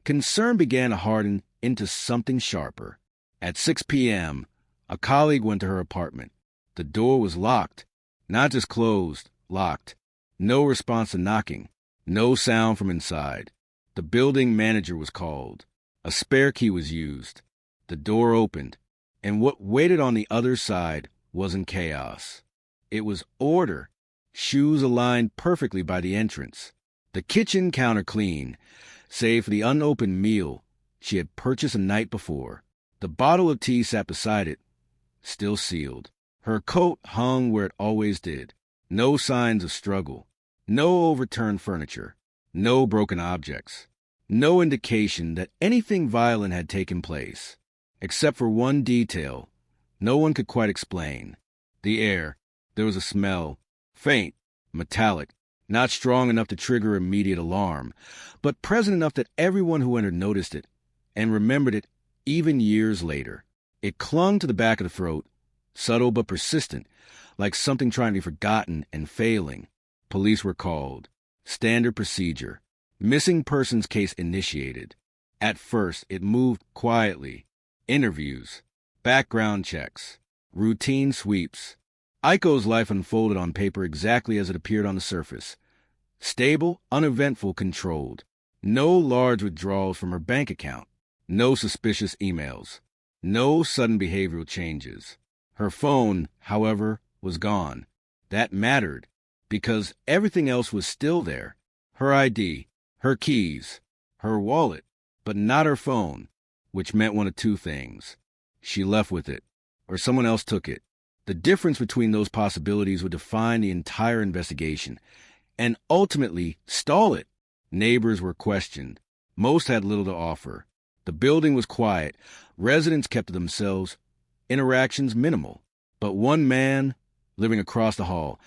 concern began to harden into something sharper. At 6 p.m., A colleague went to her apartment. The door was locked. Not just closed, locked. No response to knocking. No sound from inside. The building manager was called. A spare key was used. The door opened, and what waited on the other side wasn't chaos. It was order. Shoes aligned perfectly by the entrance. The kitchen counter clean, save for the unopened meal she had purchased the night before. The bottle of tea sat beside it, still sealed. Her coat hung where it always did. No signs of struggle. No overturned furniture. No broken objects. No indication that anything violent had taken place, except for one detail no one could quite explain. The air. There was a smell. Faint, metallic, not strong enough to trigger immediate alarm, but present enough that everyone who entered noticed it and remembered it even years later. It clung to the back of the throat, subtle but persistent, like something trying to be forgotten and failing. Police were called. Standard procedure. Missing persons case initiated. At first, it moved quietly. Interviews, background checks, routine sweeps. Aiko's life unfolded on paper exactly as it appeared on the surface. Stable, uneventful, controlled. No large withdrawals from her bank account. No suspicious emails. No sudden behavioral changes. Her phone, however, was gone. That mattered, because everything else was still there. Her ID, her keys, her wallet, but not her phone, which meant one of two things. She left with it, or someone else took it. The difference between those possibilities would define the entire investigation, and ultimately stall it. Neighbors were questioned. Most had little to offer. The building was quiet. Residents kept to themselves. Interactions minimal. But one man, living across the hall,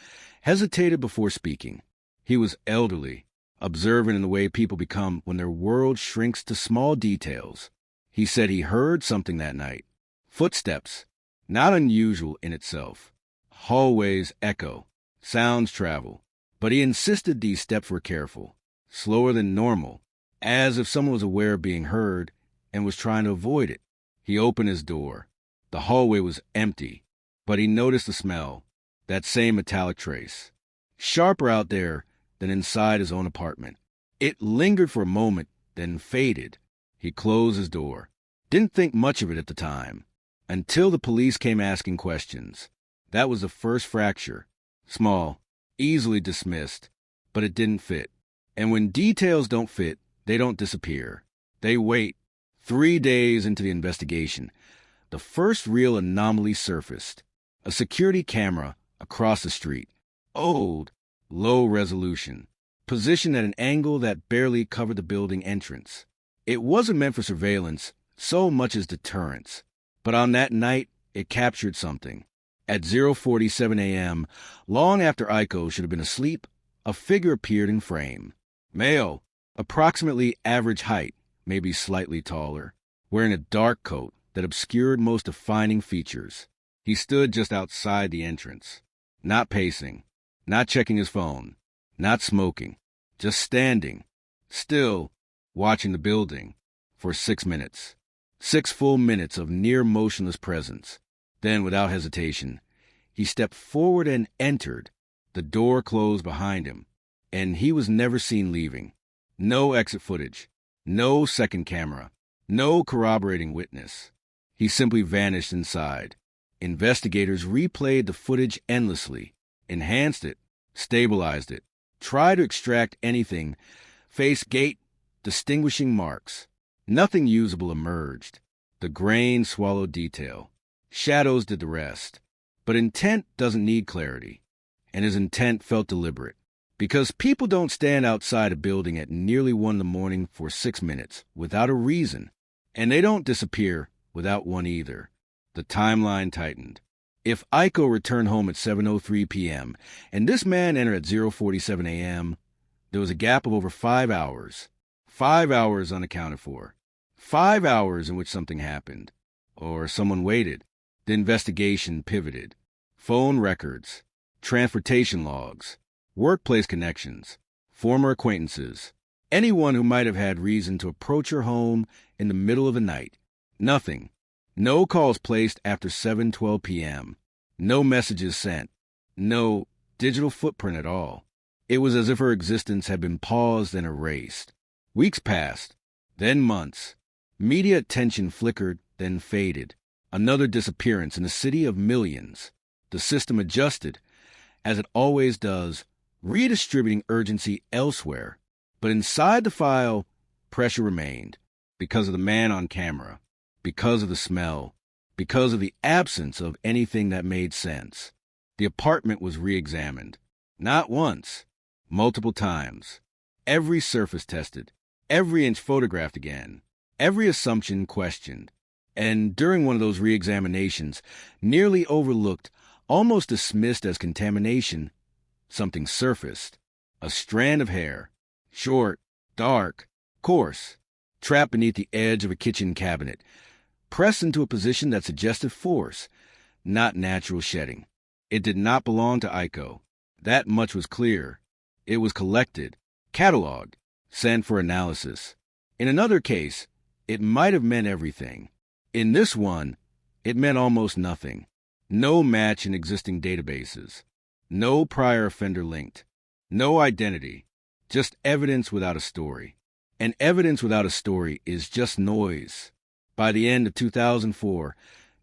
hesitated before speaking. He was elderly, observant in the way people become when their world shrinks to small details. He said he heard something that night. Footsteps. Not unusual in itself. Hallways echo. Sounds travel. But he insisted these steps were careful. Slower than normal. As if someone was aware of being heard and was trying to avoid it. He opened his door. The hallway was empty. But he noticed the smell. That same metallic trace. Sharper out there than inside his own apartment. It lingered for a moment, then faded. He closed his door. Didn't think much of it at the time. Until the police came asking questions. That was the first fracture. Small, easily dismissed, but it didn't fit. And when details don't fit, they don't disappear. They wait. 3 days into the investigation, the first real anomaly surfaced. A security camera across the street. Old, low resolution. Positioned at an angle that barely covered the building entrance. It wasn't meant for surveillance so much as deterrence. But on that night, it captured something. At 0:47 a.m., long after Aiko should have been asleep, a figure appeared in frame. Male, approximately average height, maybe slightly taller, wearing a dark coat that obscured most defining features. He stood just outside the entrance, not pacing, not checking his phone, not smoking, just standing, still, watching the building, for 6 minutes. 6 full minutes of near motionless presence. Then, without hesitation, he stepped forward and entered. The door closed behind him, and he was never seen leaving. No exit footage, no second camera, no corroborating witness. He simply vanished inside. Investigators replayed the footage endlessly, enhanced it, stabilized it, tried to extract anything, face, gait, distinguishing marks. Nothing usable emerged. The grain swallowed detail. Shadows did the rest. But intent doesn't need clarity. And his intent felt deliberate. Because people don't stand outside a building at nearly 1 a.m. for 6 minutes without a reason. And they don't disappear without one either. The timeline tightened. If Aiko returned home at 7:03 p.m. and this man entered at 0:47 a.m., there was a gap of over 5 hours. 5 hours unaccounted for. 5 hours in which something happened. Or someone waited. The investigation pivoted. Phone records, transportation logs, workplace connections, former acquaintances, anyone who might have had reason to approach her home in the middle of the night. Nothing. No calls placed after 7:12 p.m. No messages sent. No digital footprint at all. It was as if her existence had been paused and erased. Weeks passed, then months. Media attention flickered, then faded. Another disappearance in a city of millions. The system adjusted, as it always does, redistributing urgency elsewhere. But inside the file, pressure remained, because of the man on camera, because of the smell, because of the absence of anything that made sense. The apartment was re-examined. Not once, multiple times. Every surface tested, every inch photographed again, every assumption questioned. And during one of those re-examinations, nearly overlooked, almost dismissed as contamination, something surfaced. A strand of hair, short, dark, coarse, trapped beneath the edge of a kitchen cabinet, pressed into a position that suggested force, not natural shedding. It did not belong to Aiko. That much was clear. It was collected, cataloged, sent for analysis. In another case, it might have meant everything. In this one, it meant almost nothing. No match in existing databases. No prior offender linked. No identity. Just evidence without a story. And evidence without a story is just noise. By the end of 2004,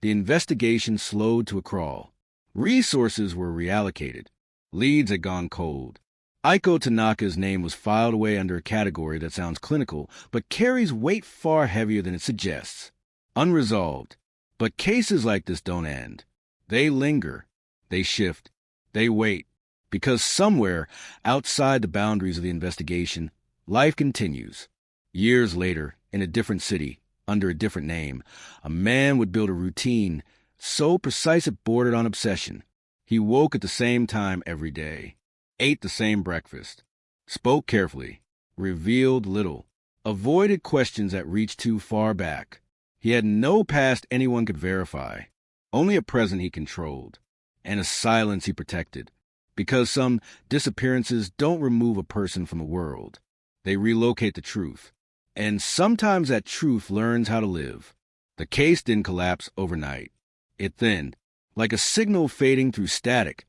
the investigation slowed to a crawl. Resources were reallocated. Leads had gone cold. Aiko Tanaka's name was filed away under a category that sounds clinical, but carries weight far heavier than it suggests. Unresolved. But cases like this don't end. They linger. They shift. They wait. Because somewhere outside the boundaries of the investigation, life continues. Years later, in a different city, under a different name, a man would build a routine so precise it bordered on obsession. He woke at the same time every day, ate the same breakfast, spoke carefully, revealed little, avoided questions that reached too far back. He had no past anyone could verify, only a present he controlled, and a silence he protected. Because some disappearances don't remove a person from the world. They relocate the truth. And sometimes that truth learns how to live. The case didn't collapse overnight. It thinned, like a signal fading through static,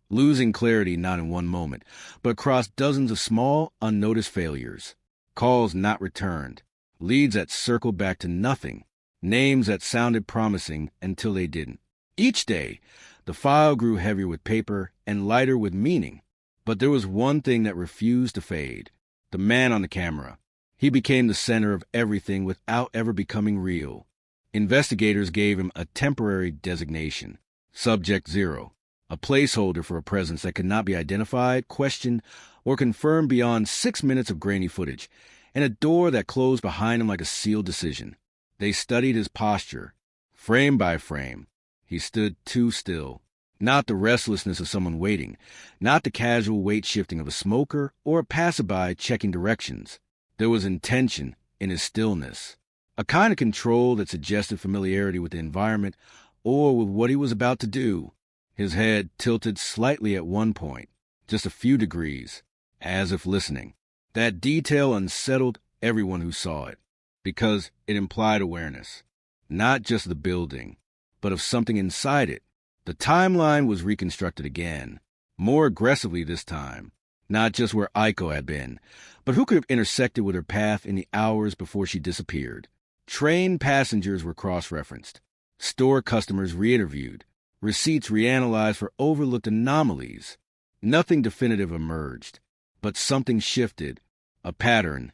losing clarity not in one moment, but across dozens of small, unnoticed failures. Calls not returned, leads that circled back to nothing, names that sounded promising until they didn't. Each day, the file grew heavier with paper and lighter with meaning. But there was one thing that refused to fade. The man on the camera. He became the center of everything without ever becoming real. Investigators gave him a temporary designation, Subject Zero, a placeholder for a presence that could not be identified, questioned, or confirmed beyond 6 minutes of grainy footage, and a door that closed behind him like a sealed decision. They studied his posture, frame by frame. He stood too still. Not the restlessness of someone waiting, not the casual weight shifting of a smoker or a passerby checking directions. There was intention in his stillness, a kind of control that suggested familiarity with the environment or with what he was about to do. His head tilted slightly at one point, just a few degrees, as if listening. That detail unsettled everyone who saw it, because it implied awareness, not just the building, but of something inside it. The timeline was reconstructed again, more aggressively this time, not just where Aiko had been, but who could have intersected with her path in the hours before she disappeared. Train passengers were cross-referenced, store customers re-interviewed, receipts reanalyzed for overlooked anomalies. Nothing definitive emerged, but something shifted. A pattern,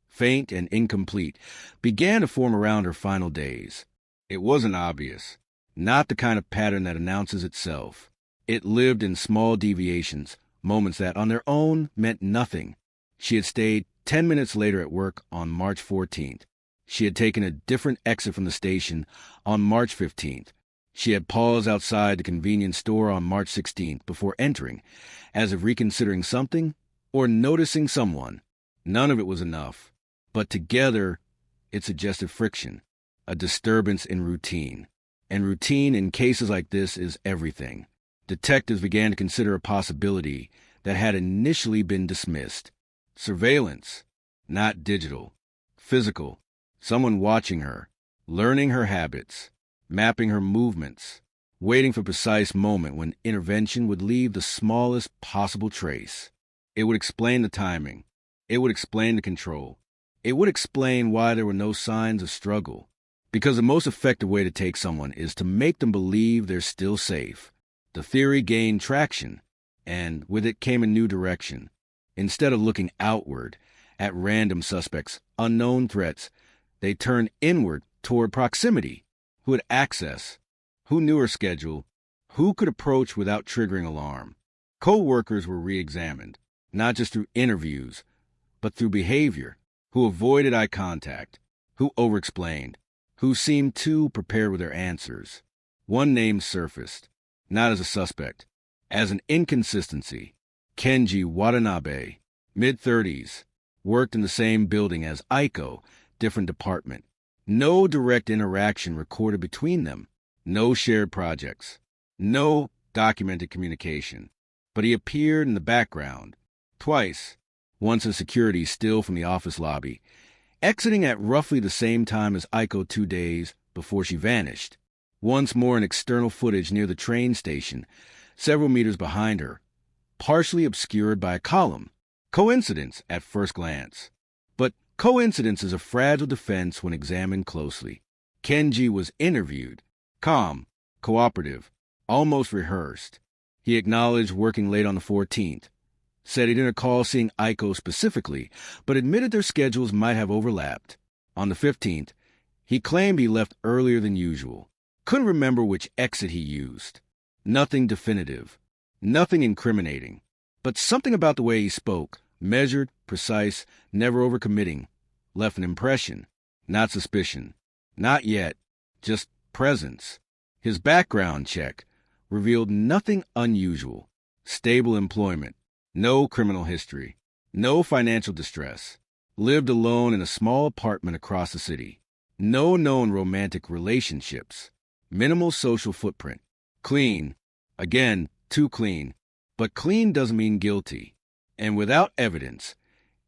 faint and incomplete, began to form around her final days. It wasn't obvious. Not the kind of pattern that announces itself. It lived in small deviations, moments that on their own meant nothing. She had stayed 10 minutes later at work on March 14th. She had taken a different exit from the station on March 15th. She had paused outside the convenience store on March 16th before entering, as if reconsidering something or noticing someone. None of it was enough, but together it suggested friction, a disturbance in routine. And routine in cases like this is everything. Detectives began to consider a possibility that had initially been dismissed. Surveillance, not digital, physical, someone watching her, learning her habits, mapping her movements, waiting for a precise moment when intervention would leave the smallest possible trace. It would explain the timing. It would explain the control. It would explain why there were no signs of struggle. Because the most effective way to take someone is to make them believe they're still safe. The theory gained traction, and with it came a new direction. Instead of looking outward at random suspects, unknown threats, they turned inward toward proximity. Who had access? Who knew her schedule? Who could approach without triggering alarm? Co-workers were re-examined, not just through interviews, but through behavior. Who avoided eye contact? Who over-explained? Who seemed too prepared with their answers? One name surfaced, not as a suspect, as an inconsistency. Kenji Watanabe, mid-30s, worked in the same building as Aiko, different department. No direct interaction recorded between them. No shared projects. No documented communication. But he appeared in the background, twice, once in security still from the office lobby, exiting at roughly the same time as Aiko 2 days before she vanished. Once more in external footage near the train station, several meters behind her, partially obscured by a column. Coincidence at first glance. But coincidence is a fragile defense when examined closely. Kenji was interviewed. Calm, cooperative, almost rehearsed. He acknowledged working late on the 14th, said he didn't recall seeing Aiko specifically, but admitted their schedules might have overlapped. On the 15th, he claimed he left earlier than usual. Couldn't remember which exit he used. Nothing definitive, nothing incriminating, but something about the way he spoke, measured, precise, never overcommitting, left an impression, not suspicion. Not yet, just presence. His background check revealed nothing unusual. Stable employment, no criminal history, no financial distress. Lived alone in a small apartment across the city. No known romantic relationships. Minimal social footprint. Clean. Again, too clean. But clean doesn't mean guilty. And without evidence,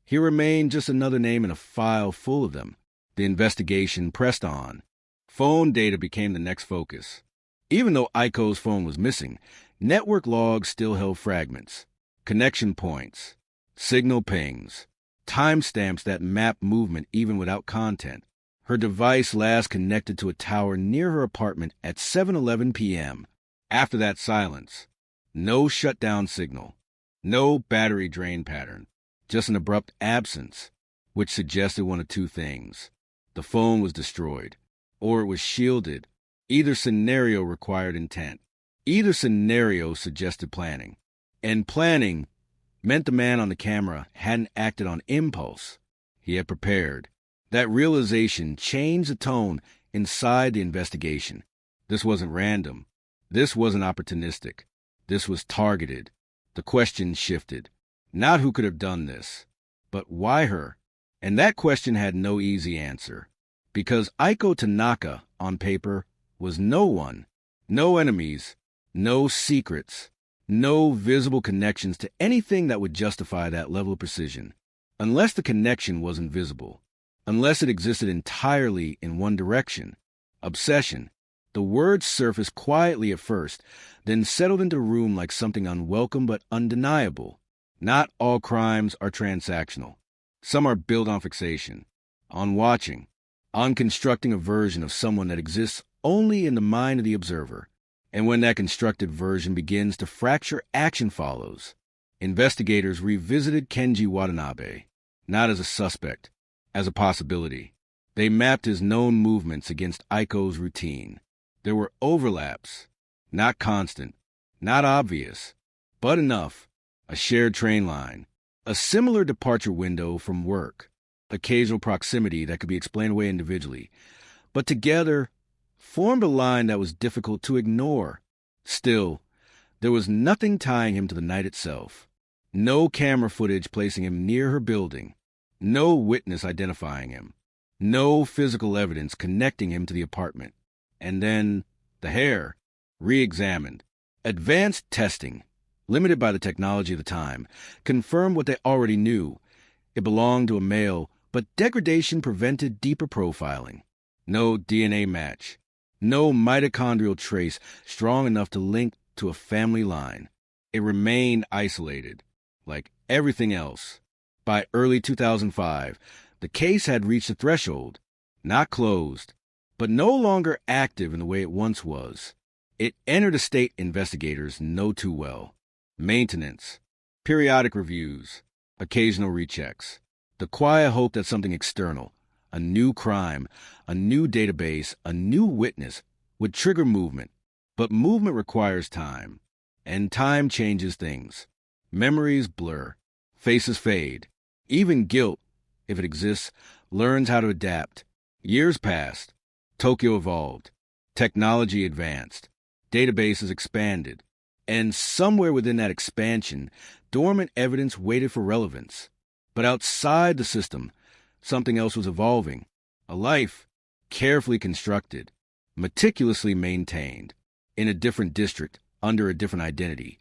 he remained just another name in a file full of them. The investigation pressed on. Phone data became the next focus. Even though Aiko's phone was missing, network logs still held fragments, connection points, signal pings, timestamps that mapped movement even without content. Her device last connected to a tower near her apartment at 7:11 p.m. After that, silence. No shutdown signal. No battery drain pattern. Just an abrupt absence, which suggested one of two things. The phone was destroyed, or it was shielded. Either scenario required intent. Either scenario suggested planning. And planning meant the man on the camera hadn't acted on impulse. He had prepared. That realization changed the tone inside the investigation. This wasn't random. This wasn't opportunistic. This was targeted. The question shifted. Not who could have done this, but why her? And that question had no easy answer. Because Aiko Tanaka, on paper, was no one. No enemies. No secrets. No visible connections to anything that would justify that level of precision. Unless the connection wasn't visible. Unless it existed entirely in one direction. Obsession. The words surfaced quietly at first, then settled into the room like something unwelcome but undeniable. Not all crimes are transactional. Some are built on fixation, on watching, on constructing a version of someone that exists only in the mind of the observer. And when that constructed version begins to fracture, action follows. Investigators revisited Kenji Watanabe, not as a suspect, as a possibility. They mapped his known movements against Aiko's routine. There were overlaps, not constant, not obvious, but enough. A shared train line, a similar departure window from work, occasional proximity that could be explained away individually, but together formed a line that was difficult to ignore. Still, there was nothing tying him to the night itself. No camera footage placing him near her building. No witness identifying him. No physical evidence connecting him to the apartment. And then, the hair, re-examined. Advanced testing, limited by the technology of the time, confirmed what they already knew. It belonged to a male, but degradation prevented deeper profiling. No DNA match. No mitochondrial trace strong enough to link to a family line. It remained isolated, like everything else. By early 2005, the case had reached a threshold, not closed, but no longer active in the way it once was. It entered a state investigators know too well. Maintenance, periodic reviews, occasional rechecks. The quiet hope that something external, a new crime, a new database, a new witness, would trigger movement. But movement requires time, and time changes things. Memories blur, faces fade. Even guilt, if it exists, learns how to adapt. Years passed. Tokyo evolved. Technology advanced. Databases expanded. And somewhere within that expansion, dormant evidence waited for relevance. But outside the system, something else was evolving. A life, carefully constructed, meticulously maintained, in a different district, under a different identity.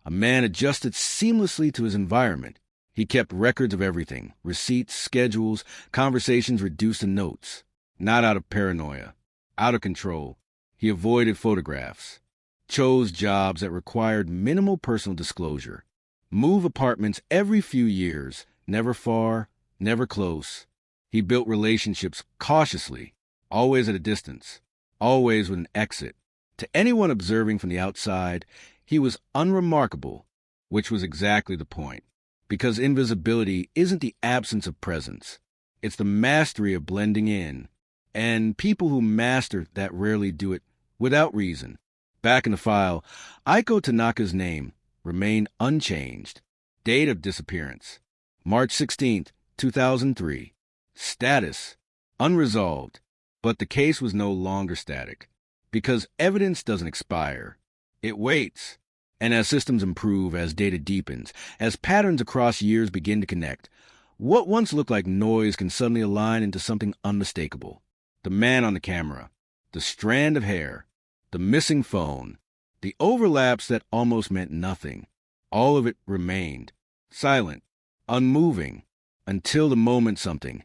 A man adjusted seamlessly to his environment. He kept records of everything, receipts, schedules, conversations reduced to notes. Not out of paranoia, out of control. He avoided photographs, chose jobs that required minimal personal disclosure, move apartments every few years, never far, never close. He built relationships cautiously, always at a distance, always with an exit. To anyone observing from the outside, he was unremarkable, which was exactly the point. Because invisibility isn't the absence of presence. It's the mastery of blending in. And people who master that rarely do it without reason. Back in the file, Aiko Tanaka's name remained unchanged. Date of disappearance, March 16th, 2003. Status, unresolved. But the case was no longer static. Because evidence doesn't expire. It waits. And as systems improve, as data deepens, as patterns across years begin to connect, what once looked like noise can suddenly align into something unmistakable. The man on the camera, the strand of hair, the missing phone, the overlaps that almost meant nothing. All of it remained, silent, unmoving, until the moment something,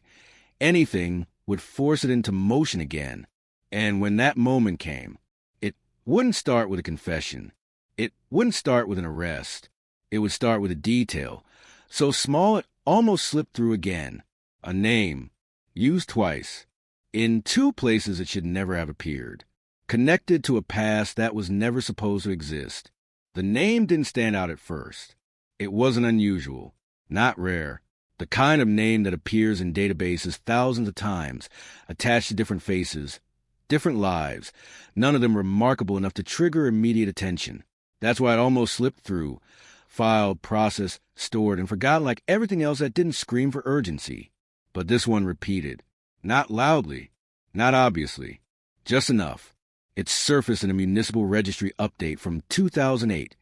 anything, would force it into motion again. And when that moment came, it wouldn't start with a confession. It wouldn't start with an arrest. It would start with a detail, so small it almost slipped through again. A name, used twice, in two places it should never have appeared, connected to a past that was never supposed to exist. The name didn't stand out at first. It wasn't unusual, not rare. The kind of name that appears in databases thousands of times, attached to different faces, different lives, none of them remarkable enough to trigger immediate attention. That's why it almost slipped through, filed, processed, stored, and forgotten like everything else that didn't scream for urgency. But this one repeated. Not loudly, not obviously, just enough. It surfaced in a municipal registry update from 2008.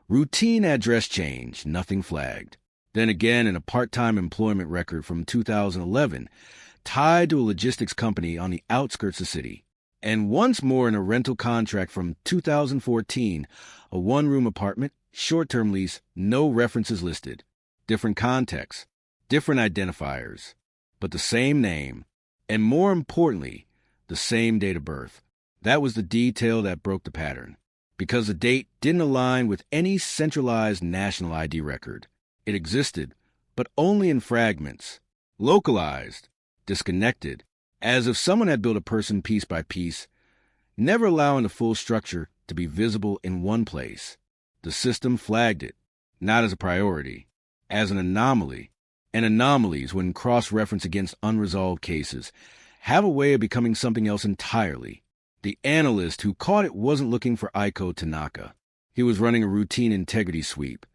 Routine address change, nothing flagged. Then again in a part-time employment record from 2011, tied to a logistics company on the outskirts of the city. And once more in a rental contract from 2014, a one-room apartment, short-term lease, no references listed. Different context, different identifiers, but the same name, and more importantly, the same date of birth. That was the detail that broke the pattern, because the date didn't align with any centralized national ID record. It existed, but only in fragments, localized, disconnected, as if someone had built a person piece by piece, never allowing the full structure to be visible in one place. The system flagged it, not as a priority, as an anomaly. And anomalies, when cross-referenced against unresolved cases, have a way of becoming something else entirely. The analyst who caught it wasn't looking for Aiko Tanaka. He was running a routine integrity sweep,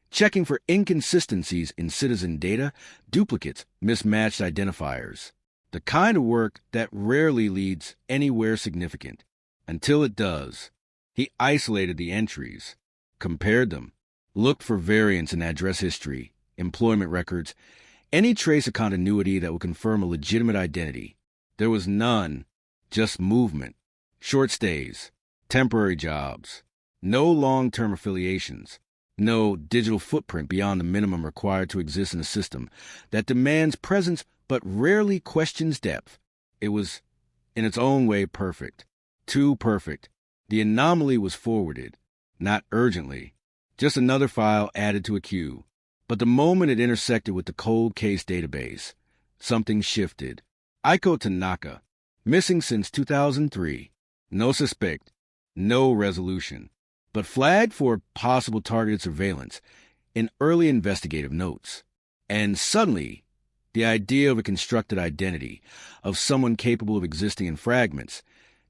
checking for inconsistencies in citizen data, duplicates, mismatched identifiers. The kind of work that rarely leads anywhere significant. Until it does. He isolated the entries, compared them, looked for variance in address history, employment records, any trace of continuity that would confirm a legitimate identity. There was none, just movement, short stays, temporary jobs, no long-term affiliations, no digital footprint beyond the minimum required to exist in a system that demands presence but rarely questions depth. It was, in its own way, perfect. Too perfect. The anomaly was forwarded, not urgently, just another file added to a queue. But the moment it intersected with the cold case database, something shifted. Aiko Tanaka, missing since 2003. No suspect, no resolution, but flagged for possible targeted surveillance in early investigative notes. And suddenly, the idea of a constructed identity, of someone capable of existing in fragments,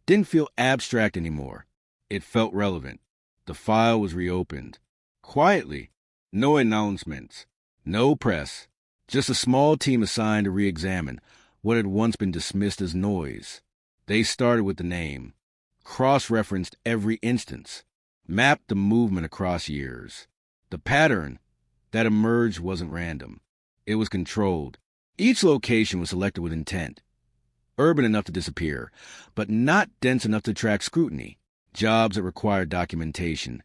didn't feel abstract anymore. It felt relevant. The file was reopened. Quietly, no announcements, no press, just a small team assigned to re-examine what had once been dismissed as noise. They started with the name, cross-referenced every instance, mapped the movement across years. The pattern that emerged wasn't random. It was controlled. Each location was selected with intent. Urban enough to disappear, but not dense enough to attract scrutiny. Jobs that required documentation,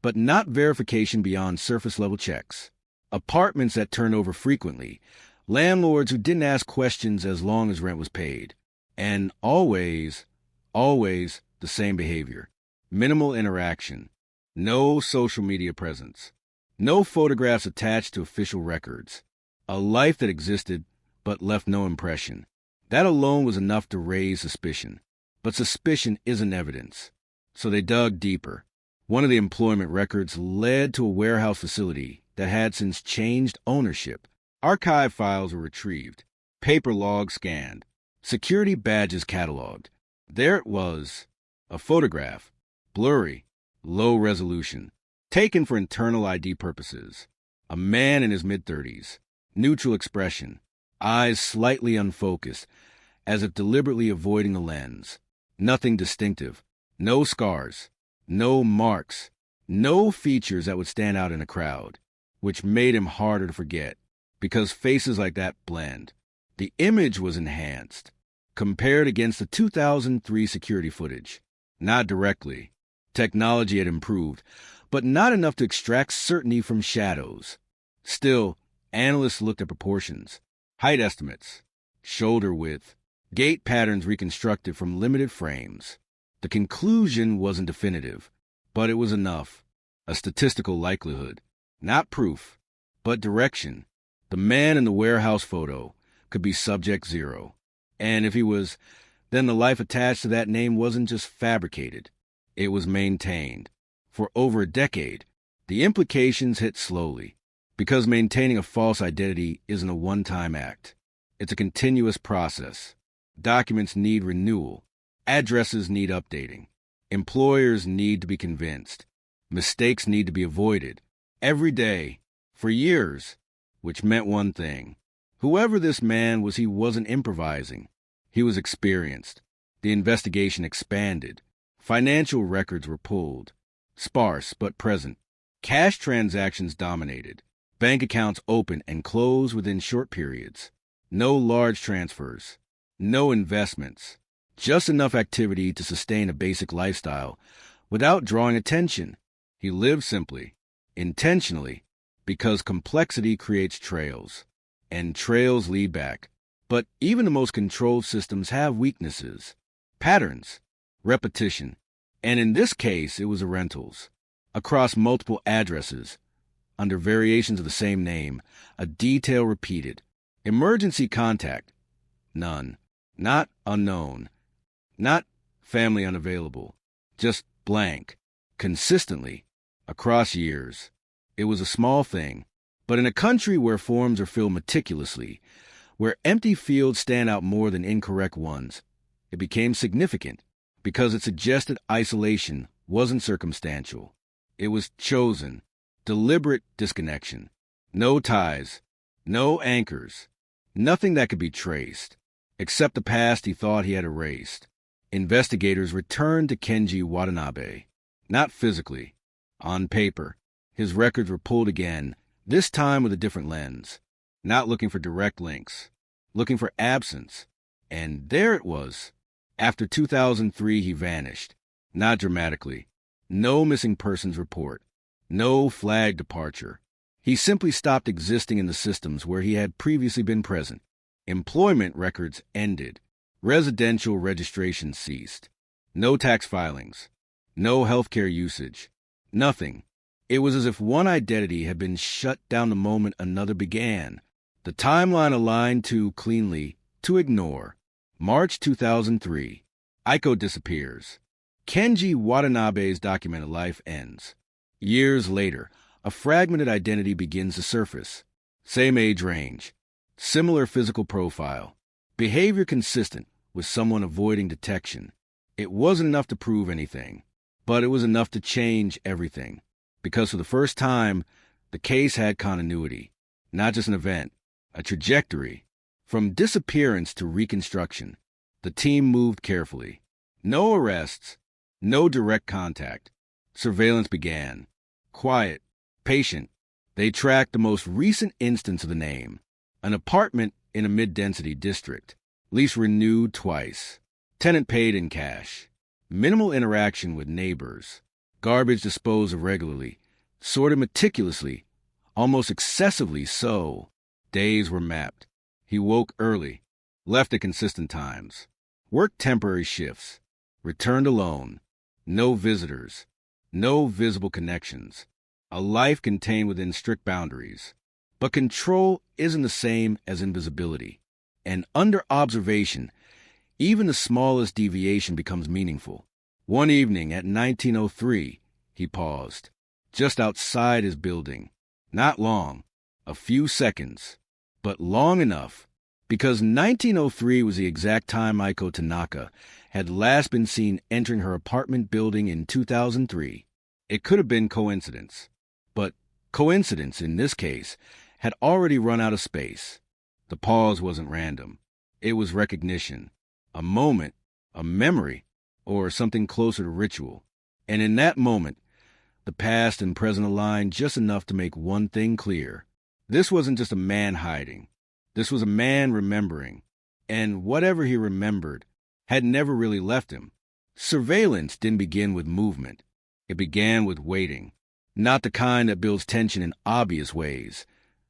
but not verification beyond surface-level checks. Apartments that turned over frequently. Landlords who didn't ask questions as long as rent was paid. And always the same behavior. Minimal interaction. No social media presence. No photographs attached to official records. A life that existed but left no impression. That alone was enough to raise suspicion. But suspicion isn't evidence. So they dug deeper. One of the employment records led to a warehouse facility that had since changed ownership. Archive files were retrieved. Paper logs scanned. Security badges cataloged. There it was. A photograph. Blurry. Low resolution. Taken for internal ID purposes. A man in his mid-30s. Neutral expression. Eyes slightly unfocused, as if deliberately avoiding the lens. Nothing distinctive. No scars. No marks. No features that would stand out in a crowd, which made him harder to forget, because faces like that blend. The image was enhanced, compared against the 2003 security footage. Not directly. Technology had improved, but not enough to extract certainty from shadows. Still, analysts looked at proportions, height estimates, shoulder width, gait patterns reconstructed from limited frames. The conclusion wasn't definitive, but it was enough. A statistical likelihood. Not proof, but direction. The man in the warehouse photo could be subject 0. And if he was, then the life attached to that name wasn't just fabricated. It was maintained. For over a decade, the implications hit slowly, because maintaining a false identity isn't a one-time act. It's a continuous process. Documents need renewal. Addresses need updating. Employers need to be convinced. Mistakes need to be avoided. Every day, for years, which meant one thing. Whoever this man was, he wasn't improvising. He was experienced. The investigation expanded. Financial records were pulled. Sparse but present. Cash transactions dominated. Bank accounts opened and closed within short periods. No large transfers. No investments. Just enough activity to sustain a basic lifestyle without drawing attention. He lived simply, intentionally, because complexity creates trails, and trails lead back. But even the most controlled systems have weaknesses, patterns, repetition, and in this case it was a rentals. Across multiple addresses, under variations of the same name, a detail repeated. Emergency contact, none. Not unknown. Not family unavailable. Just blank. Consistently. Across years. It was a small thing. But in a country where forms are filled meticulously, where empty fields stand out more than incorrect ones, it became significant because it suggested isolation wasn't circumstantial. It was chosen. Deliberate disconnection. No ties. No anchors. Nothing that could be traced, except the past he thought he had erased. Investigators returned to Kenji Watanabe. Not physically. On paper. His records were pulled again, this time with a different lens. Not looking for direct links. Looking for absence. And there it was. After 2003, he vanished. Not dramatically. No missing persons report. No flag departure. He simply stopped existing in the systems where he had previously been present. Employment records ended. Residential registration ceased. No tax filings. No healthcare usage. Nothing. It was as if one identity had been shut down the moment another began. The timeline aligned too cleanly to ignore. March 2003. Aiko disappears. Kenji Watanabe's documented life ends. Years later, a fragmented identity begins to surface. Same age range. Similar physical profile. Behavior consistent with someone avoiding detection. It wasn't enough to prove anything, but it was enough to change everything. Because for the first time, the case had continuity. Not just an event, a trajectory. From disappearance to reconstruction, the team moved carefully. No arrests, no direct contact. Surveillance began. Quiet, patient. They tracked the most recent instance of the name. An apartment in a mid-density district. Lease renewed twice. Tenant paid in cash. Minimal interaction with neighbors. Garbage disposed of regularly. Sorted meticulously. Almost excessively so. Days were mapped. He woke early. Left at consistent times. Worked temporary shifts. Returned alone. No visitors. No visible connections. A life contained within strict boundaries. But control isn't the same as invisibility. And under observation, even the smallest deviation becomes meaningful. One evening at 1903, he paused, just outside his building. Not long, a few seconds, but long enough, because 1903 was the exact time Aiko Tanaka had last been seen entering her apartment building in 2003. It could have been coincidence, but coincidence in this case had already run out of space. The pause wasn't random. It was recognition, a moment, a memory, or something closer to ritual. And in that moment, the past and present aligned just enough to make one thing clear. This wasn't just a man hiding. This was a man remembering. And whatever he remembered had never really left him. Surveillance didn't begin with movement. It began with waiting. Not the kind that builds tension in obvious ways.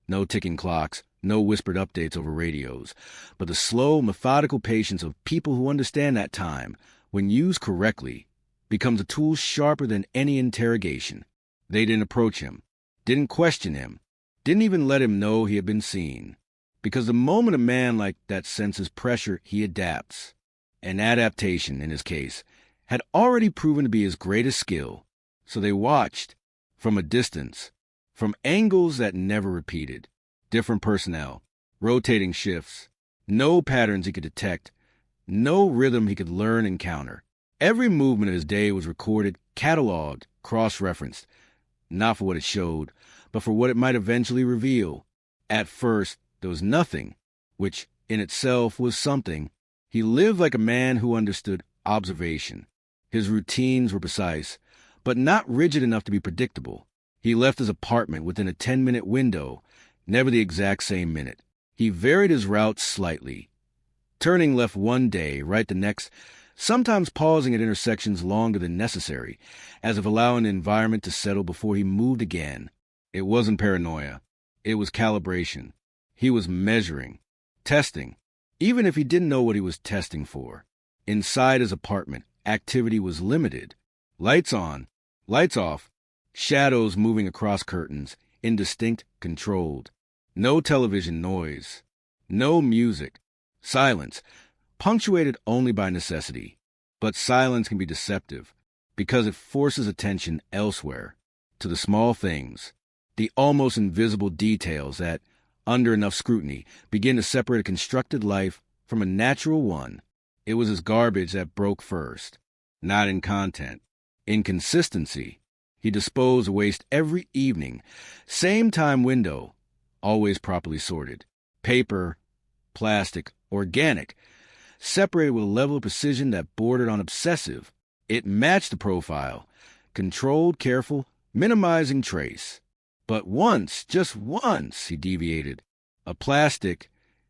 No ticking clocks, no whispered updates over radios, but the slow, methodical patience of people who understand that time, when used correctly, becomes a tool sharper than any interrogation. They didn't approach him, didn't question him, didn't even let him know he had been seen. Because the moment a man like that senses pressure, he adapts. And adaptation, in his case, had already proven to be his greatest skill. So they watched, from a distance, from angles that never repeated. Different personnel, rotating shifts, no patterns he could detect, no rhythm he could learn and counter. Every movement of his day was recorded, cataloged, cross-referenced, not for what it showed, but for what it might eventually reveal. At first, there was nothing, which in itself was something. He lived like a man who understood observation. His routines were precise, but not rigid enough to be predictable. He left his apartment within a 10-minute window, never the exact same minute. He varied his route slightly, turning left one day, right the next, sometimes pausing at intersections longer than necessary, as if allowing the environment to settle before he moved again. It wasn't paranoia. It was calibration. He was measuring, testing, even if he didn't know what he was testing for. Inside his apartment, activity was limited. Lights on, lights off, shadows moving across curtains, indistinct, controlled. No television noise, no music, silence, punctuated only by necessity. But silence can be deceptive because it forces attention elsewhere, to the small things, the almost invisible details that, under enough scrutiny, begin to separate a constructed life from a natural one. It was his garbage that broke first, not in content, in consistency. He disposed of waste every evening, same time window, always properly sorted. Paper, plastic, organic, separated with a level of precision that bordered on obsessive. It matched the profile, controlled, careful, minimizing trace. But once, just once, he deviated. A plastic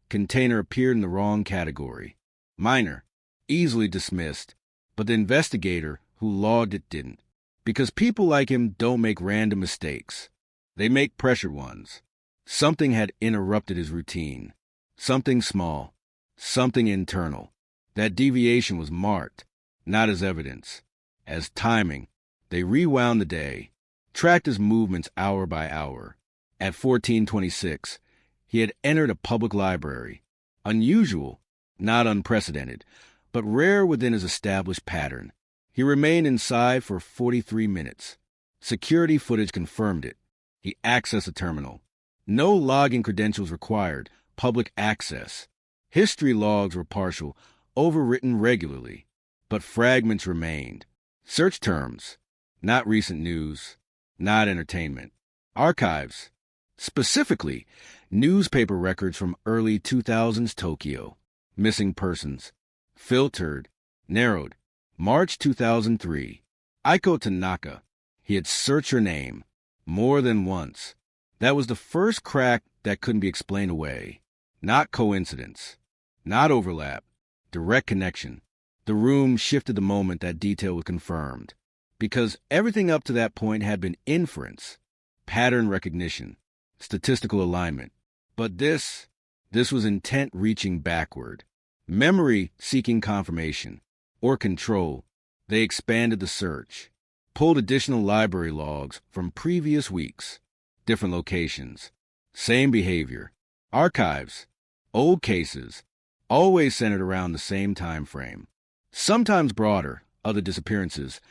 container appeared in the wrong category. Minor, easily dismissed, but the investigator who logged it didn't. Because people like him don't make random mistakes. They make pressured ones. Something had interrupted his routine. Something small. Something internal. That deviation was marked. not as evidence. As timing, they rewound the day, tracked his movements hour by hour. At 14:26, he had entered a public library. Unusual, not unprecedented, but rare within his established pattern. He remained inside for 43 minutes. Security footage confirmed it. He accessed the terminal. No login credentials required, public access. History logs were partial, overwritten regularly, but fragments remained. Search terms, not recent news, not entertainment. Archives, specifically newspaper records from early 2000s Tokyo. Missing persons, filtered, narrowed. March 2003. Aiko Tanaka. He had searched her name more than once. That was the first crack that couldn't be explained away. Not coincidence, not overlap, direct connection. The room shifted the moment that detail was confirmed, because everything up to that point had been inference, pattern recognition, statistical alignment. But this was intent reaching backward, memory seeking confirmation or control. They expanded the search, pulled additional library logs from previous weeks, different locations, same behavior, archives, old cases, always centered around the same time frame. Sometimes broader, other disappearances,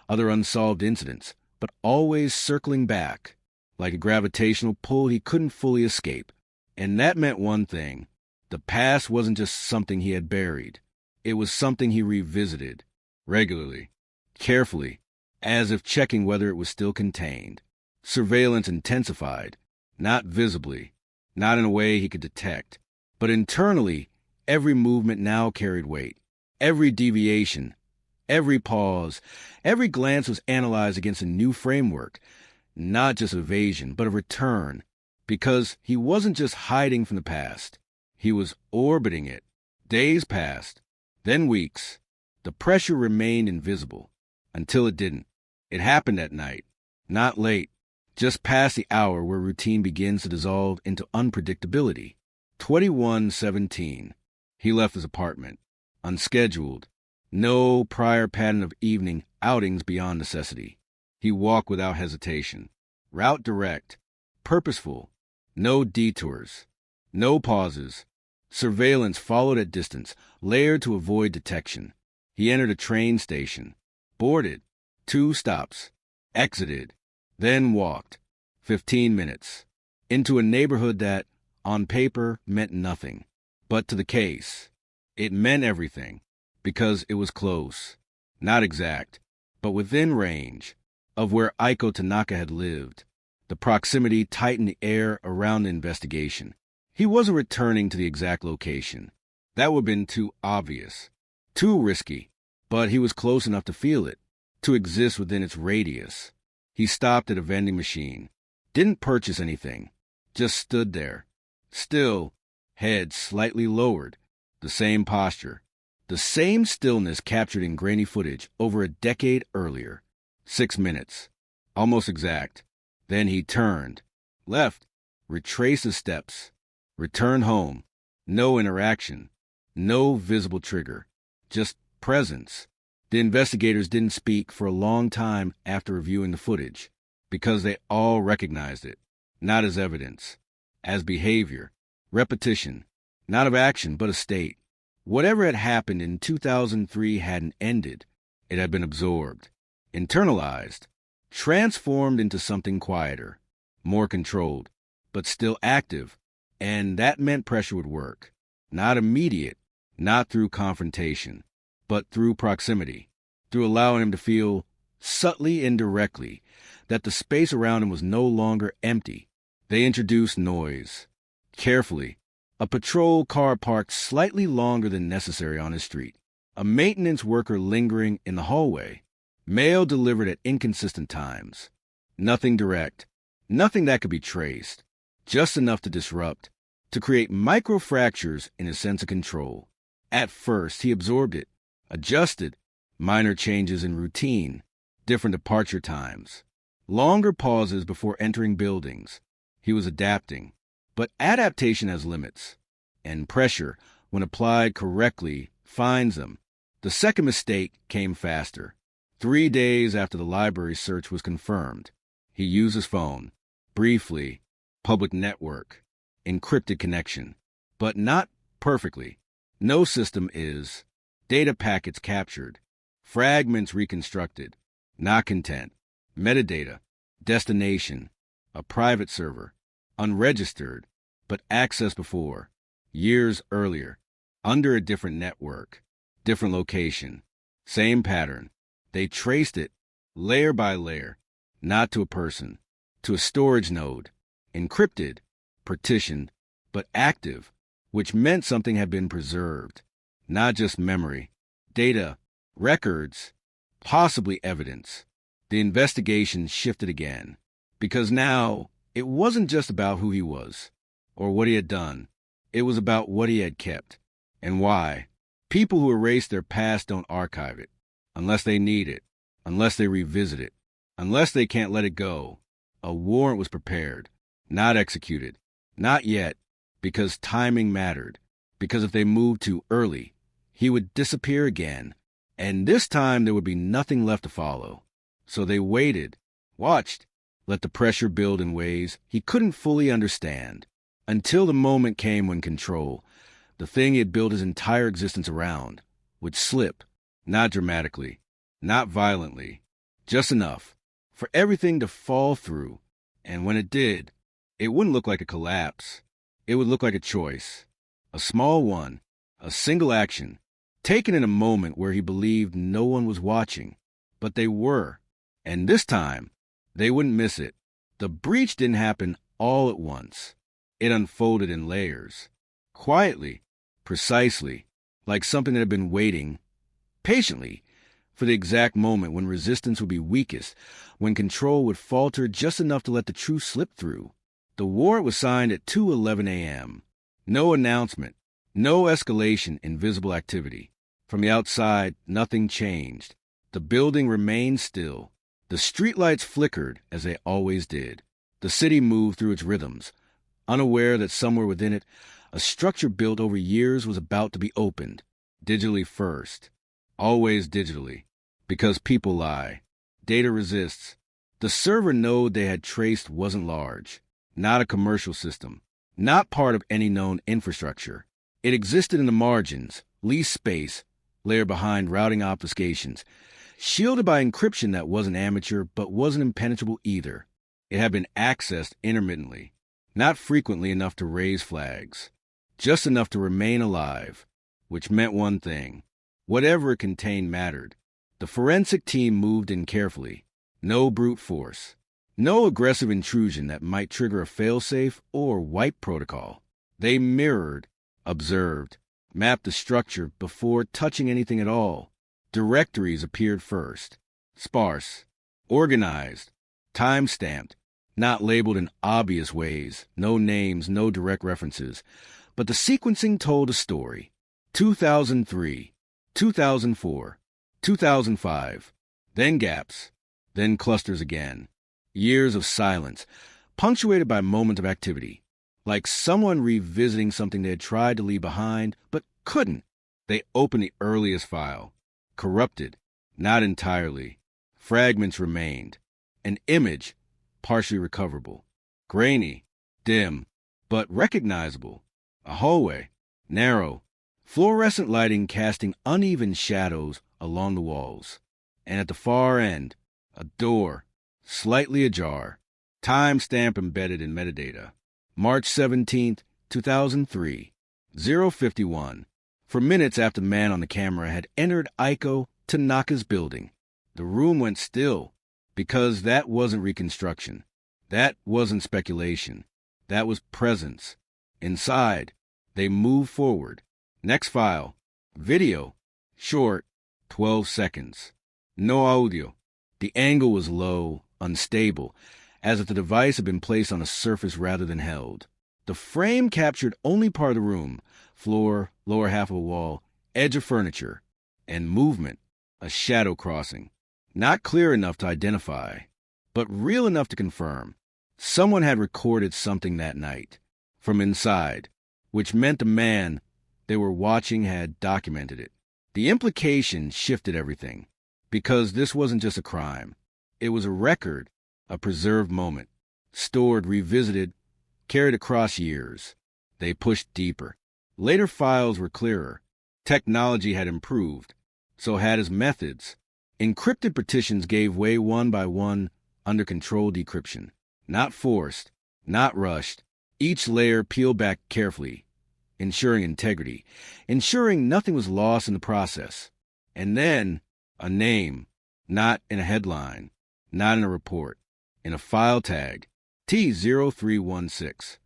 other unsolved incidents, but always circling back, like a gravitational pull he couldn't fully escape. And that meant one thing. The past wasn't just something he had buried. It was something he revisited, regularly, carefully, as if checking whether it was still contained. Surveillance intensified, not visibly, not in a way he could detect, but internally, every movement now carried weight. Every deviation, every pause, every glance was analyzed against a new framework, not just evasion, but a return, because he wasn't just hiding from the past. He was orbiting it. Days passed, then weeks. The pressure remained invisible, until it didn't. It happened at night, not late, just past the hour where routine begins to dissolve into unpredictability. 21:17. He left his apartment, unscheduled, no prior pattern of evening outings beyond necessity. He walked without hesitation, route direct, purposeful, no detours, no pauses. Surveillance followed at distance, layered to avoid detection. He entered a train station, boarded, 2 stops, exited, then walked, 15 minutes, into a neighborhood that, on paper, meant nothing. But to the case, it meant everything, because it was close, not exact, but within range of where Aiko Tanaka had lived. The proximity tightened the air around the investigation. He wasn't returning to the exact location. That would have been too obvious, too risky, but he was close enough to feel it, to exist within its radius. He stopped at a vending machine, didn't purchase anything, just stood there, still, head slightly lowered, the same posture, the same stillness captured in grainy footage over a decade earlier. 6 minutes, almost exact. Then he turned, left, retraced his steps, returned home. No interaction, no visible trigger, just presence. The investigators didn't speak for a long time after reviewing the footage, because they all recognized it, not as evidence, as behavior, repetition, not of action but a state. Whatever had happened in 2003 hadn't ended. It had been absorbed, internalized, transformed into something quieter, more controlled, but still active. And that meant pressure would work. Not immediate, not through confrontation, but through proximity, through allowing him to feel, subtly and directly, that the space around him was no longer empty. They introduced noise. Carefully, a patrol car parked slightly longer than necessary on his street, a maintenance worker lingering in the hallway, mail delivered at inconsistent times. Nothing direct, nothing that could be traced, just enough to disrupt, to create micro-fractures in his sense of control. At first, he absorbed it, adjusted, minor changes in routine, different departure times, longer pauses before entering buildings. He was adapting. But adaptation has limits, and pressure, when applied correctly, finds them. The second mistake came faster. 3 days after the library search was confirmed, he used his phone. Briefly, public network, encrypted connection, but not perfectly. No system is. Data packets captured, fragments reconstructed, not content, metadata, destination, a private server, unregistered, but accessed before, years earlier, under a different network, different location, same pattern. They traced it layer by layer, not to a person, to a storage node, encrypted, partitioned, but active, which meant something had been preserved, not just memory, data, records, possibly evidence. The investigation shifted again, because now it wasn't just about who he was or what he had done. It was about what he had kept and why. People who erase their past don't archive it unless they need it, unless they revisit it, unless they can't let it go. A warrant was prepared, not executed, not yet, because timing mattered, because if they moved too early, he would disappear again, and this time there would be nothing left to follow. So they waited, watched, let the pressure build in ways he couldn't fully understand, until the moment came when control, the thing he had built his entire existence around, would slip, not dramatically, not violently, just enough for everything to fall through, and when it did, it wouldn't look like a collapse. It would look like a choice, a small one, a single action, taken in a moment where he believed no one was watching, but they were, and this time, they wouldn't miss it. The breach didn't happen all at once. It unfolded in layers, quietly, precisely, like something that had been waiting, patiently, for the exact moment when resistance would be weakest, when control would falter just enough to let the truth slip through. The warrant was signed at 2:11 a.m. No announcement, no escalation in visible activity. From the outside, nothing changed. The building remained still. The streetlights flickered as they always did. The city moved through its rhythms, unaware that somewhere within it, a structure built over years was about to be opened, digitally first. Always digitally, because people lie. Data resists. The server node they had traced wasn't large, not a commercial system, not part of any known infrastructure. It existed in the margins, leased space, layer behind routing obfuscations, shielded by encryption that wasn't amateur but wasn't impenetrable either. It had been accessed intermittently, not frequently enough to raise flags, just enough to remain alive, which meant one thing. Whatever it contained mattered. The forensic team moved in carefully. No brute force. No aggressive intrusion that might trigger a failsafe or wipe protocol. They mirrored, observed, mapped the structure before touching anything at all. Directories appeared first. Sparse, organized, time-stamped, not labeled in obvious ways. No names, no direct references. But the sequencing told a story. 2003, 2004, 2005, then gaps, then clusters again. Years of silence, punctuated by moments of activity, like someone revisiting something they had tried to leave behind but couldn't. They opened the earliest file, corrupted, not entirely. Fragments remained. An image, partially recoverable. Grainy, dim, but recognizable. A hallway, narrow, fluorescent lighting casting uneven shadows along the walls. And at the far end, a door, slightly ajar, timestamp embedded in metadata. March 17th, 2003, 051. For minutes after the man on the camera had entered Aiko Tanaka's building, the room went still, because that wasn't reconstruction. That wasn't speculation. That was presence. Inside, they moved forward. Next file, video, short, 12 seconds. No audio. The angle was low, unstable, as if the device had been placed on a surface rather than held. The frame captured only part of the room, floor, lower half of a wall, edge of furniture, and movement, a shadow crossing. Not clear enough to identify, but real enough to confirm. Someone had recorded something that night, from inside, which meant the man they were watching had documented it. The implication shifted everything, because this wasn't just a crime. It was a record, a preserved moment, stored, revisited, carried across years. They pushed deeper. Later files were clearer. Technology had improved. So had his methods. Encrypted petitions gave way one by one under controlled decryption. Not forced, not rushed. Each layer peeled back carefully, ensuring integrity, ensuring nothing was lost in the process. And then, a name, not in a headline, not in a report, in a file tag, T0316.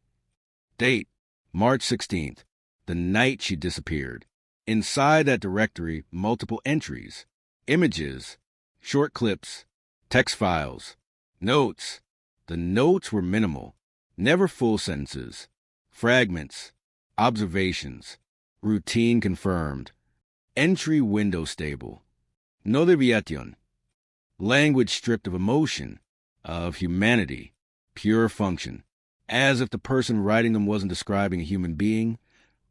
Date, March 16th, the night she disappeared. Inside that directory, multiple entries, images, short clips, text files, notes. The notes were minimal, never full sentences, fragments, observations, routine confirmed, entry window stable, no deviation, language stripped of emotion, of humanity, pure function, as if the person writing them wasn't describing a human being,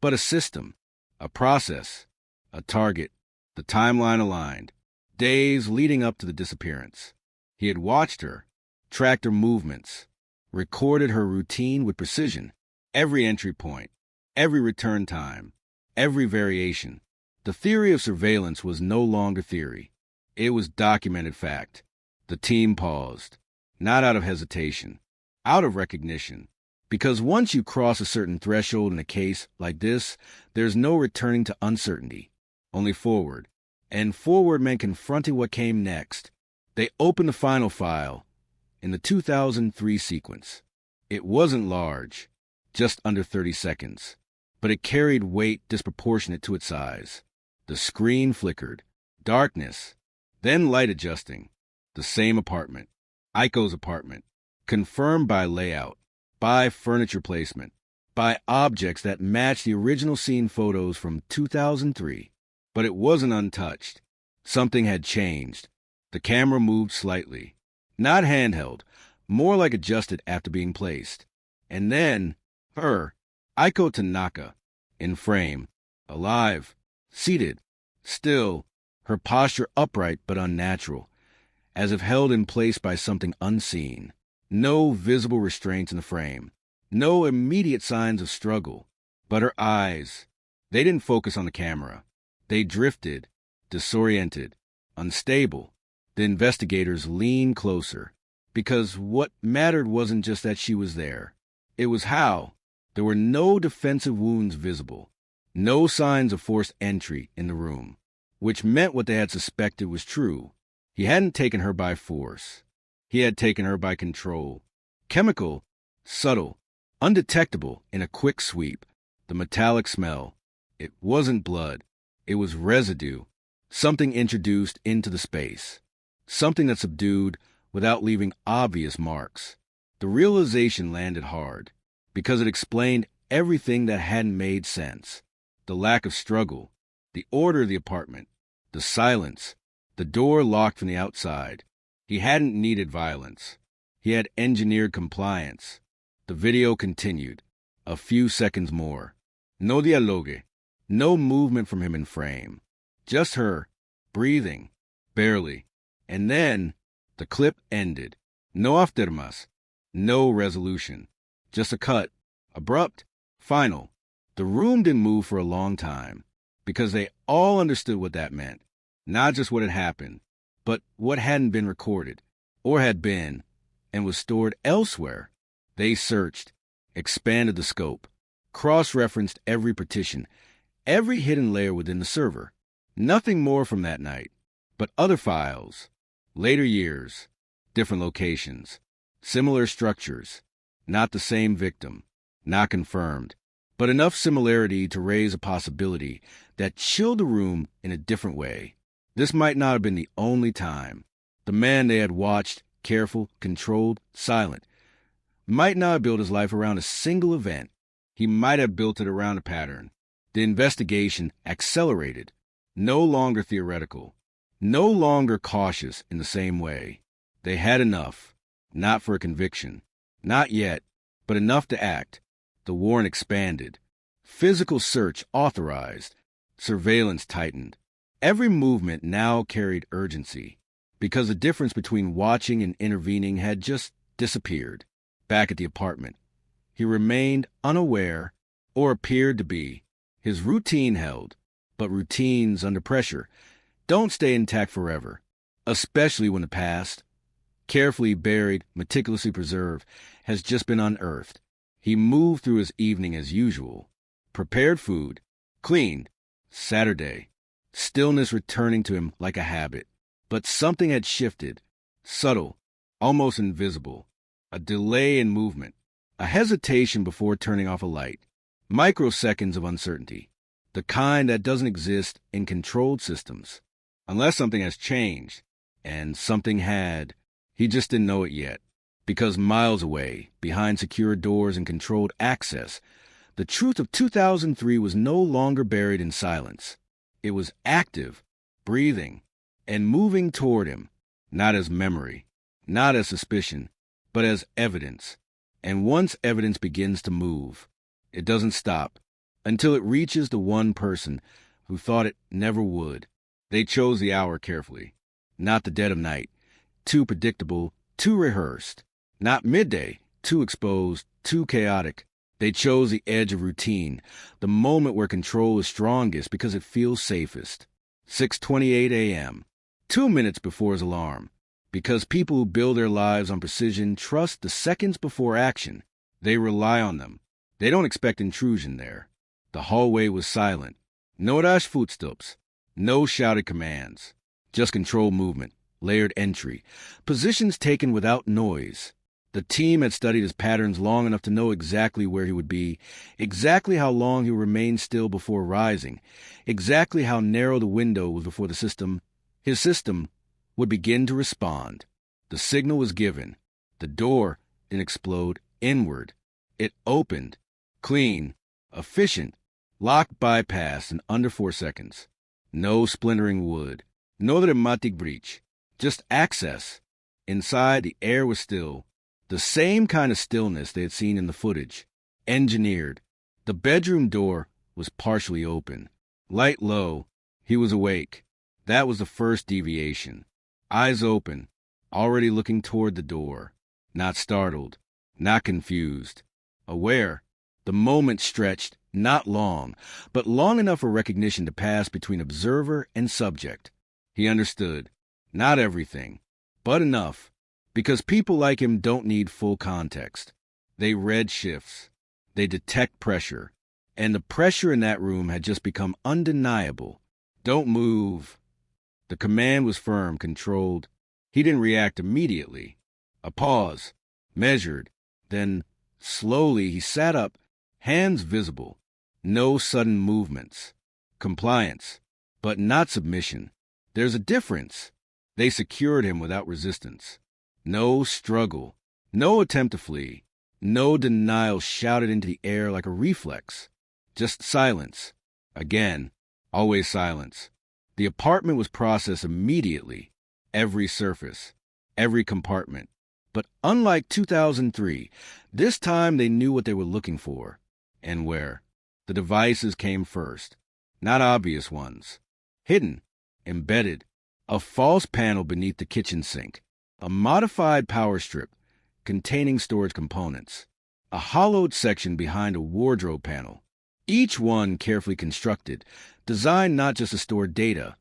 but a system, a process, a target, the timeline aligned, days leading up to the disappearance. He had watched her, tracked her movements, recorded her routine with precision, every entry point, every return time, every variation. The theory of surveillance was no longer theory. It was documented fact. The team paused, not out of hesitation, out of recognition. Because once you cross a certain threshold in a case like this, there's no returning to uncertainty, only forward. And forward meant confronting what came next. They opened the final file in the 2003 sequence. It wasn't large, just under 30 seconds, but it carried weight disproportionate to its size. The screen flickered. Darkness, then light adjusting. The same apartment, Aiko's apartment, confirmed by layout, by furniture placement, by objects that matched the original scene photos from 2003. But it wasn't untouched. Something had changed. The camera moved slightly. Not handheld, more like adjusted after being placed. And then, her, Aiko Tanaka, in frame, alive, seated, still, her posture upright but unnatural, as if held in place by something unseen. No visible restraints in the frame, no immediate signs of struggle. But her eyes, they didn't focus on the camera. They drifted, disoriented, unstable. The investigators leaned closer, because what mattered wasn't just that she was there. It was how. There were no defensive wounds visible, no signs of forced entry in the room, which meant what they had suspected was true. He hadn't taken her by force. He had taken her by control. Chemical, subtle, undetectable in a quick sweep. The metallic smell. It wasn't blood. It was residue, something introduced into the space, something that subdued without leaving obvious marks. The realization landed hard, because it explained everything that hadn't made sense. The lack of struggle, the order of the apartment, the silence, the door locked from the outside. He hadn't needed violence. He had engineered compliance. The video continued. A few seconds more. No dialogue. No movement from him in frame. Just her, breathing, barely. And then, the clip ended. No aftermath. No resolution. Just a cut. Abrupt. Final. The room didn't move for a long time, because they all understood what that meant. Not just what had happened, but what hadn't been recorded, or had been, and was stored elsewhere. They searched, expanded the scope, cross-referenced every partition, every hidden layer within the server. Nothing more from that night, but other files, later years, different locations, similar structures, not the same victim, not confirmed, but enough similarity to raise a possibility that chilled the room in a different way. This might not have been the only time. The man they had watched, careful, controlled, silent, might not have built his life around a single event. He might have built it around a pattern. The investigation accelerated, no longer theoretical, no longer cautious in the same way. They had enough, not for a conviction, not yet, but enough to act. The warrant expanded, physical search authorized, surveillance tightened. Every movement now carried urgency, because the difference between watching and intervening had just disappeared. Back at the apartment, he remained unaware, or appeared to be. His routine held, but routines under pressure don't stay intact forever, especially when the past, carefully buried, meticulously preserved, has just been unearthed. He moved through his evening as usual, prepared food, cleaned, Saturday, stillness returning to him like a habit. But something had shifted, subtle, almost invisible, a delay in movement, a hesitation before turning off a light, microseconds of uncertainty, the kind that doesn't exist in controlled systems, unless something has changed, and something had. He just didn't know it yet, because miles away, behind secure doors and controlled access, the truth of 2003 was no longer buried in silence. It was active, breathing, and moving toward him, not as memory, not as suspicion, but as evidence. And once evidence begins to move, it doesn't stop until it reaches the one person who thought it never would. They chose the hour carefully, not the dead of night, too predictable, too rehearsed, not midday, too exposed, too chaotic. They chose the edge of routine, the moment where control is strongest because it feels safest. 6:28 a.m., 2 minutes before his alarm. Because people who build their lives on precision trust the seconds before action. They rely on them. They don't expect intrusion there. The hallway was silent. No rash footsteps. No shouted commands. Just controlled movement, layered entry, positions taken without noise. The team had studied his patterns long enough to know exactly where he would be, exactly how long he would remain still before rising, exactly how narrow the window was before his system, would begin to respond. The signal was given. The door didn't explode inward. It opened, clean, efficient, lock bypassed in under 4 seconds. No splintering wood, no dramatic breach, just access. Inside, the air was still, the same kind of stillness they had seen in the footage. Engineered. The bedroom door was partially open. Light low. He was awake. That was the first deviation. Eyes open, already looking toward the door. Not startled, not confused. Aware. The moment stretched, not long, but long enough for recognition to pass between observer and subject. He understood. Not everything, but enough. Because people like him don't need full context. They read shifts. They detect pressure. And the pressure in that room had just become undeniable. Don't move. The command was firm, controlled. He didn't react immediately. A pause, measured. Then, slowly, he sat up, hands visible. No sudden movements. Compliance, but not submission. There's a difference. They secured him without resistance. No struggle, no attempt to flee, no denial shouted into the air like a reflex. Just silence. Again, always silence. The apartment was processed immediately. Every surface, every compartment. But unlike 2003, this time they knew what they were looking for and where. The devices came first, not obvious ones. Hidden, embedded, a false panel beneath the kitchen sink. A modified power strip containing storage components, a hollowed section behind a wardrobe panel, each one carefully constructed, designed not just to store data,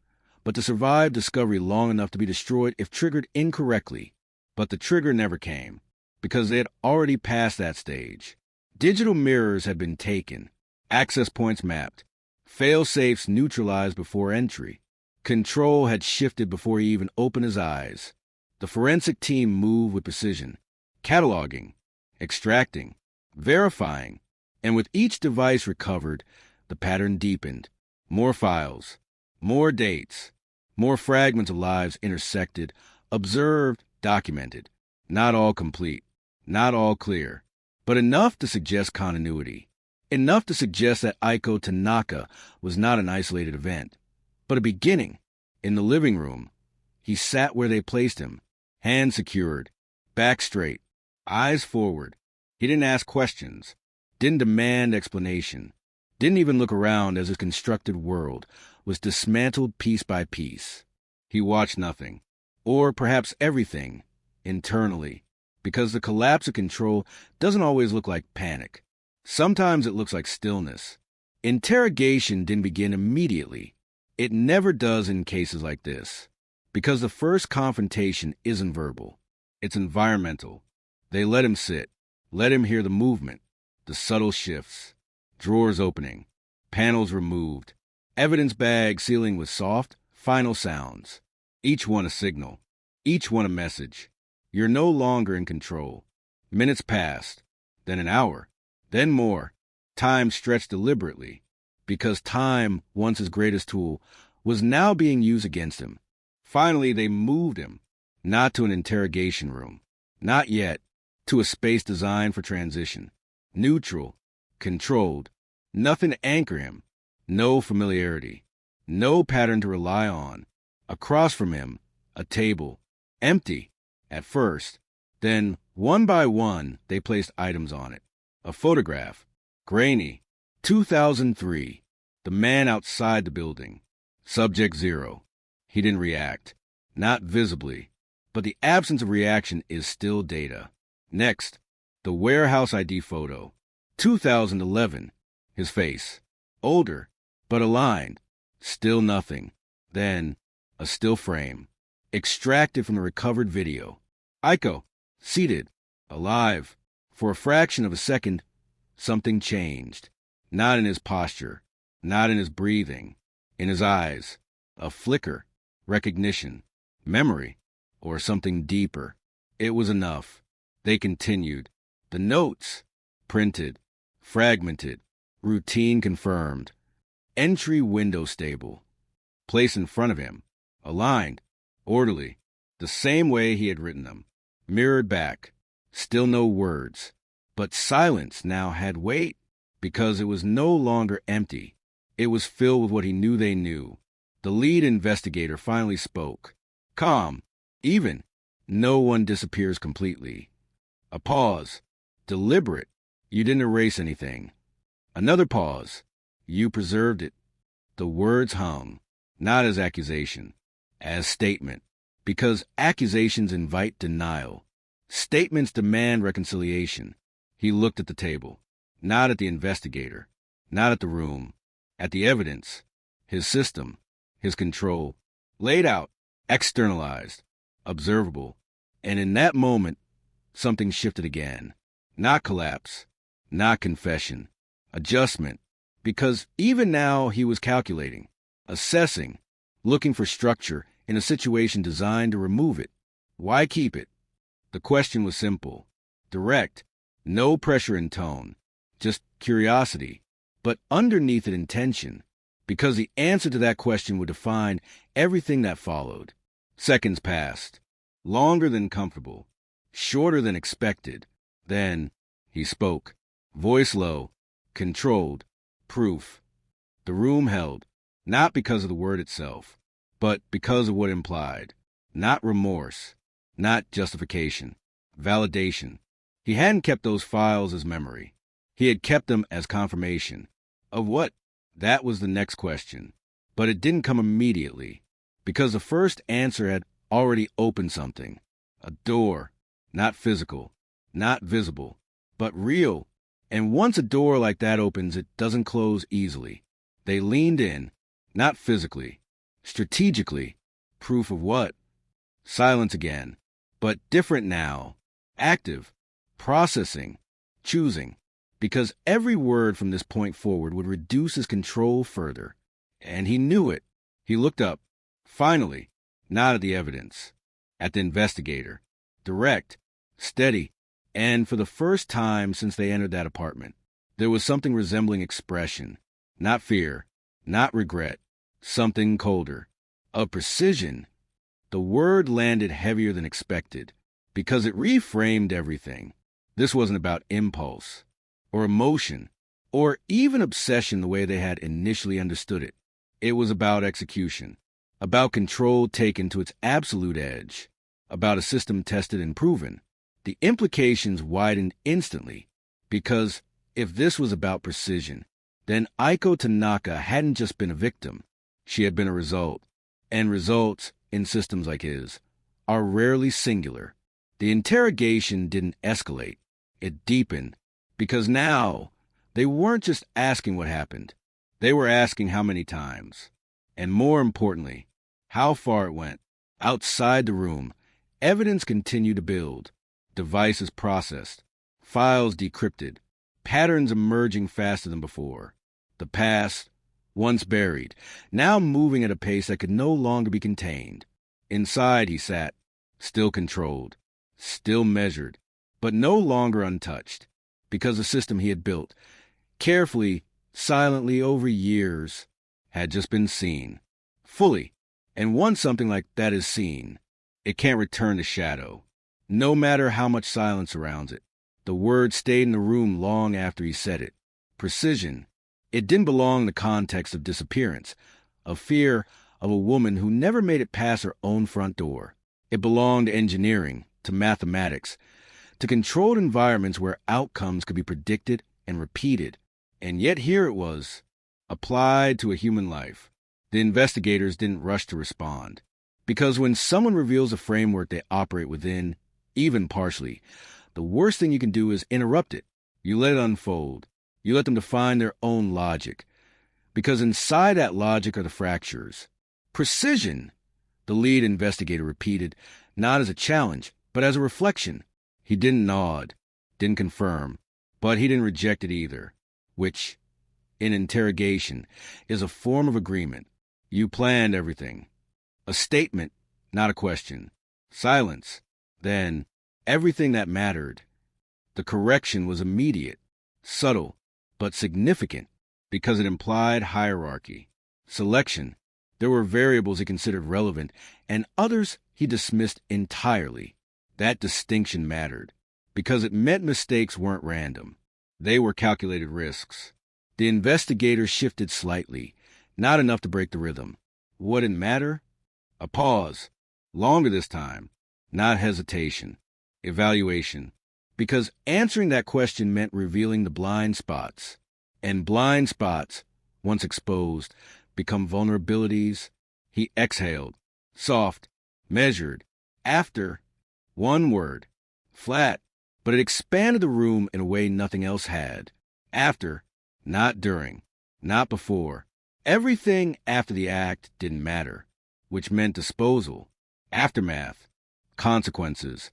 but to survive discovery long enough to be destroyed if triggered incorrectly. But the trigger never came, because they had already passed that stage. Digital mirrors had been taken, access points mapped, fail-safes neutralized before entry. Control had shifted before he even opened his eyes. The forensic team moved with precision, cataloging, extracting, verifying, and with each device recovered, the pattern deepened. More files, more dates, more fragments of lives intersected, observed, documented. Not all complete, not all clear, but enough to suggest continuity. Enough to suggest that Aiko Tanaka was not an isolated event, but a beginning. In the living room, he sat where they placed him, hands secured, back straight, eyes forward. He didn't ask questions, didn't demand explanation, didn't even look around as his constructed world, was dismantled piece by piece. He watched nothing, or perhaps everything, internally, because the collapse of control doesn't always look like panic. Sometimes it looks like stillness. Interrogation didn't begin immediately. It never does in cases like this, because the first confrontation isn't verbal. It's environmental. They let him sit, let him hear the movement, the subtle shifts, drawers opening, panels removed, evidence bag sealing with soft, final sounds. Each one a signal, each one a message. You're no longer in control. Minutes passed, then an hour, then more. Time stretched deliberately, because time, once his greatest tool, was now being used against him. Finally, they moved him, not to an interrogation room, not yet, to a space designed for transition. Neutral, controlled, nothing to anchor him, no familiarity, no pattern to rely on. Across from him, a table, empty, at first. Then, one by one, they placed items on it. A photograph, grainy, 2003, the man outside the building. Subject 0. He didn't react, not visibly, but the absence of reaction is still data. Next, the warehouse ID photo, 2011, his face, older, but aligned, still nothing. Then, a still frame, extracted from the recovered video. Aiko, seated, alive. For a fraction of a second, something changed. Not in his posture, not in his breathing, in his eyes. A flicker, recognition, memory, or something deeper. It was enough. They continued. The notes, printed, fragmented, routine confirmed. Entry window stable. Place in front of him, aligned, orderly, the same way he had written them. Mirrored back. Still no words. But silence now had weight, because it was no longer empty. It was filled with what he knew they knew. The lead investigator finally spoke. Calm, even. No one disappears completely. A pause. Deliberate. You didn't erase anything. Another pause. You preserved it. The words hung, not as accusation, as statement, because accusations invite denial. Statements demand reconciliation. He looked at the table, not at the investigator, not at the room, at the evidence, his system, his control, laid out, externalized, observable. And in that moment, something shifted again. Not collapse, not confession, adjustment, because even now he was calculating, assessing, looking for structure in a situation designed to remove it. Why keep it? The question was simple, direct, no pressure in tone, just curiosity, but underneath it intention, because the answer to that question would define everything that followed. Seconds passed, longer than comfortable, shorter than expected. Then he spoke, voice low, controlled, proof. The room held, not because of the word itself, but because of what it implied. Not remorse, not justification, validation. He hadn't kept those files as memory. He had kept them as confirmation. Of what? That was the next question. But it didn't come immediately, because the first answer had already opened something. A door, not physical, not visible, but real. And once a door like that opens, it doesn't close easily. They leaned in, not physically, strategically. Proof of what? Silence again, but different now. Active, processing, choosing, because every word from this point forward would reduce his control further. And he knew it. He looked up, finally, not at the evidence, at the investigator. Direct, steady, and for the first time since they entered that apartment, there was something resembling expression. Not fear, not regret, something colder. Of precision. The word landed heavier than expected, because it reframed everything. This wasn't about impulse, or emotion, or even obsession the way they had initially understood it. It was about execution, about control taken to its absolute edge, about a system tested and proven. The implications widened instantly, because if this was about precision, then Aiko Tanaka hadn't just been a victim. She had been a result, and results in systems like his are rarely singular. The interrogation didn't escalate, it deepened, because now they weren't just asking what happened, they were asking how many times, and more importantly, how far it went. Outside the room, evidence continued to build, devices processed, files decrypted, patterns emerging faster than before. The past, once buried, now moving at a pace that could no longer be contained. Inside he sat, still controlled, still measured, but no longer untouched, because the system he had built, carefully, silently over years, had just been seen, fully. And once something like that is seen, it can't return to shadow, no matter how much silence surrounds it. The word stayed in the room long after he said it. Precision. It didn't belong in the context of disappearance, of fear of a woman who never made it past her own front door. It belonged to engineering, to mathematics, to controlled environments where outcomes could be predicted and repeated. And yet here it was, applied to a human life. The investigators didn't rush to respond, because when someone reveals a framework they operate within, even partially, the worst thing you can do is interrupt it. You let it unfold. You let them define their own logic, because inside that logic are the fractures. Precision, the lead investigator repeated, not as a challenge, but as a reflection. He didn't nod, didn't confirm, but he didn't reject it either, which, in interrogation, is a form of agreement. You planned everything. A statement, not a question. Silence. Then, everything that mattered. The correction was immediate, subtle, but significant, because it implied hierarchy. Selection. There were variables he considered relevant, and others he dismissed entirely. That distinction mattered, because it meant mistakes weren't random. They were calculated risks. The investigators shifted slightly, not enough to break the rhythm. What didn't matter? A pause. Longer this time. Not hesitation. Evaluation. Because answering that question meant revealing the blind spots. And blind spots, once exposed, become vulnerabilities. He exhaled. Soft. Measured. After. One word. Flat. But it expanded the room in a way nothing else had. After. Not during. Not before. Everything after the act didn't matter, which meant disposal, aftermath, consequences,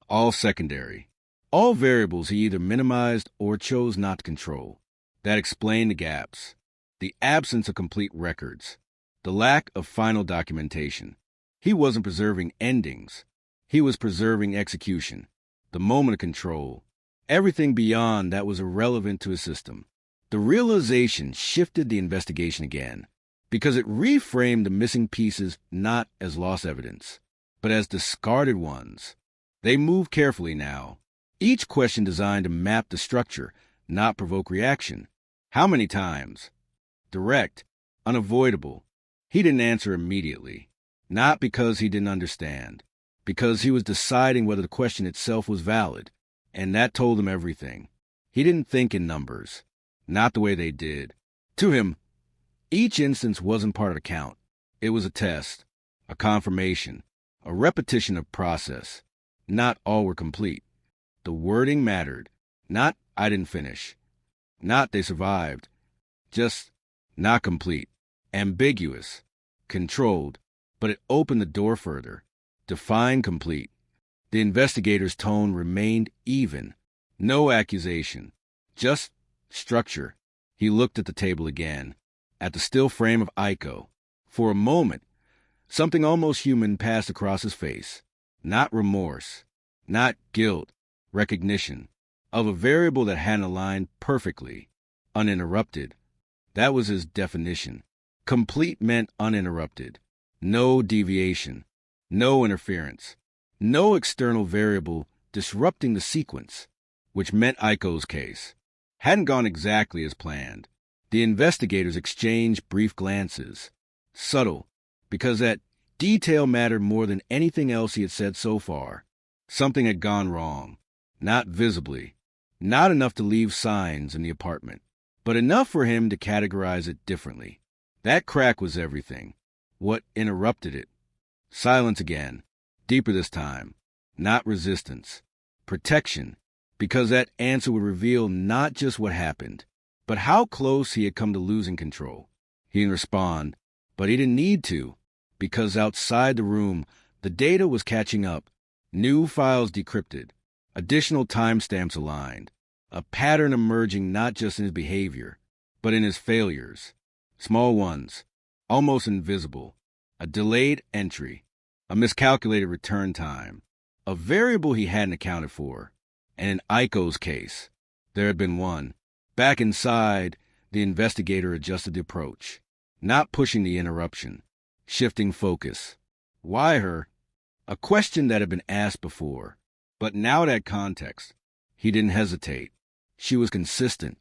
all secondary. All variables he either minimized or chose not to control. That explained the gaps, the absence of complete records, the lack of final documentation. He wasn't preserving endings. He was preserving execution, the moment of control. Everything beyond that was irrelevant to his system. The realization shifted the investigation again, because it reframed the missing pieces not as lost evidence, but as discarded ones. They moved carefully now, each question designed to map the structure, not provoke reaction. How many times? Direct, unavoidable. He didn't answer immediately, not because he didn't understand, because he was deciding whether the question itself was valid, and that told him everything. He didn't think in numbers. Not the way they did. To him, each instance wasn't part of the count. It was a test, a confirmation, a repetition of process. Not all were complete. The wording mattered. Not, I didn't finish. Not, they survived. Just, not complete. Ambiguous. Controlled. But it opened the door further. Define complete. The investigator's tone remained even. No accusation. Just structure. He looked at the table again, at the still frame of Aiko. For a moment, something almost human passed across his face. Not remorse, not guilt, recognition of a variable that hadn't aligned perfectly, uninterrupted. That was his definition. Complete meant uninterrupted. No deviation, no interference, no external variable disrupting the sequence, which meant Aiko's case hadn't gone exactly as planned. The investigators exchanged brief glances, subtle, because that detail mattered more than anything else he had said so far. Something had gone wrong, not visibly, not enough to leave signs in the apartment, but enough for him to categorize it differently. That crack was everything. What interrupted it? Silence again, deeper this time. Not resistance. Protection, because that answer would reveal not just what happened, but how close he had come to losing control. He didn't respond, but he didn't need to, because outside the room, the data was catching up. New files decrypted, additional timestamps aligned, a pattern emerging not just in his behavior, but in his failures. Small ones, almost invisible, a delayed entry, a miscalculated return time, a variable he hadn't accounted for. And in Aiko's case, there had been one. Back inside, the investigator adjusted the approach, not pushing the interruption, shifting focus. Why her? A question that had been asked before, but now it had context. He didn't hesitate. She was consistent.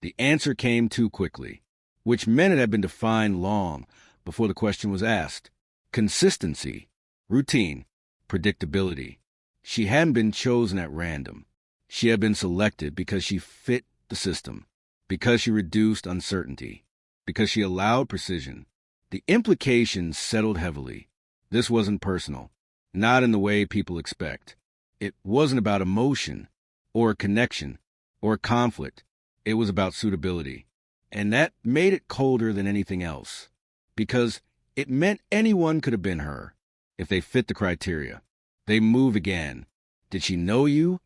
The answer came too quickly, which meant it had been defined long before the question was asked. Consistency, routine, predictability. She hadn't been chosen at random. She had been selected because she fit the system, because she reduced uncertainty, because she allowed precision. The implications settled heavily. This wasn't personal, not in the way people expect. It wasn't about emotion or connection or conflict. It was about suitability. And that made it colder than anything else, because it meant anyone could have been her if they fit the criteria. They move again. Did she know you?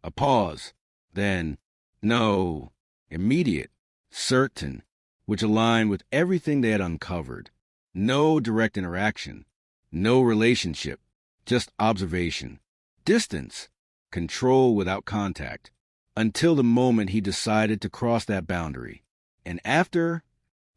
A pause. Then, no. Immediate. Certain. Which aligned with everything they had uncovered. No direct interaction. No relationship. Just observation. Distance. Control without contact. Until the moment he decided to cross that boundary. And after,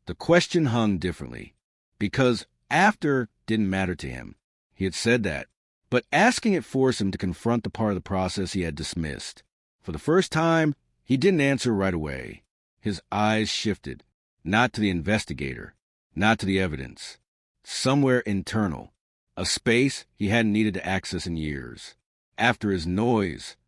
the question hung differently. Because after didn't matter to him. He had said that. But asking it forced him to confront the part of the process he had dismissed. For the first time, he didn't answer right away. His eyes shifted, not to the investigator, not to the evidence. Somewhere internal, a space he hadn't needed to access in years. After his noise,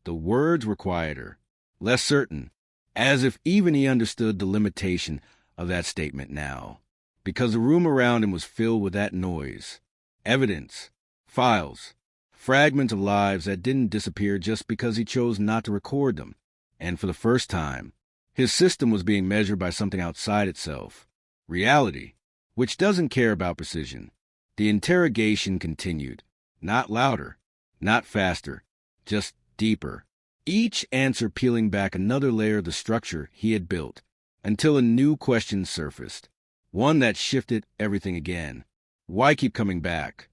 the words were quieter, less certain, as if even he understood the limitation of that statement now. Because the room around him was filled with that noise. Evidence. Files, fragments of lives that didn't disappear just because he chose not to record them. And for the first time, his system was being measured by something outside itself. Reality, which doesn't care about precision. The interrogation continued. Not louder, not faster, just deeper. Each answer peeling back another layer of the structure he had built, until a new question surfaced. One that shifted everything again. Why keep coming back?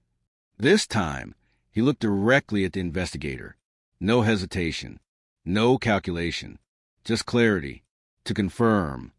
This time, he looked directly at the investigator. No hesitation, no calculation, just clarity. To confirm.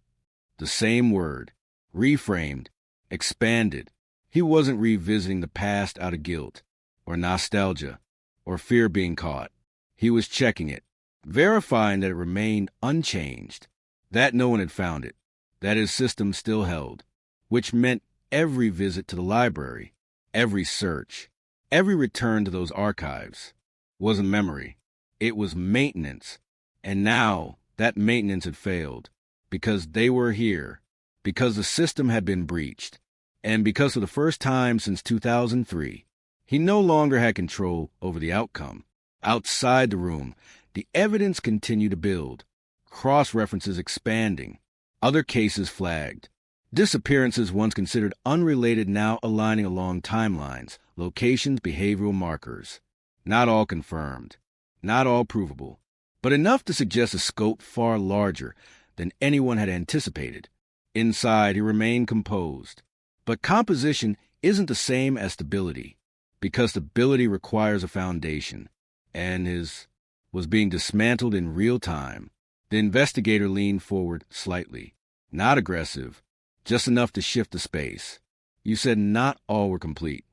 The same word, reframed, expanded. He wasn't revisiting the past out of guilt, or nostalgia, or fear being caught. He was checking it, verifying that it remained unchanged, that no one had found it, that his system still held, which meant every visit to the library, every search, every return to those archives wasn't memory. It was maintenance. And now that maintenance had failed because they were here, because the system had been breached, and because for the first time since 2003, he no longer had control over the outcome. Outside the room, the evidence continued to build, cross-references expanding, other cases flagged. Disappearances once considered unrelated now aligning along timelines, locations, behavioral markers. Not all confirmed, not all provable, but enough to suggest a scope far larger than anyone had anticipated. Inside, he remained composed. But composition isn't the same as stability, because stability requires a foundation, and his was being dismantled in real time. The investigator leaned forward slightly, not aggressive, just enough to shift the space. You said not all were complete.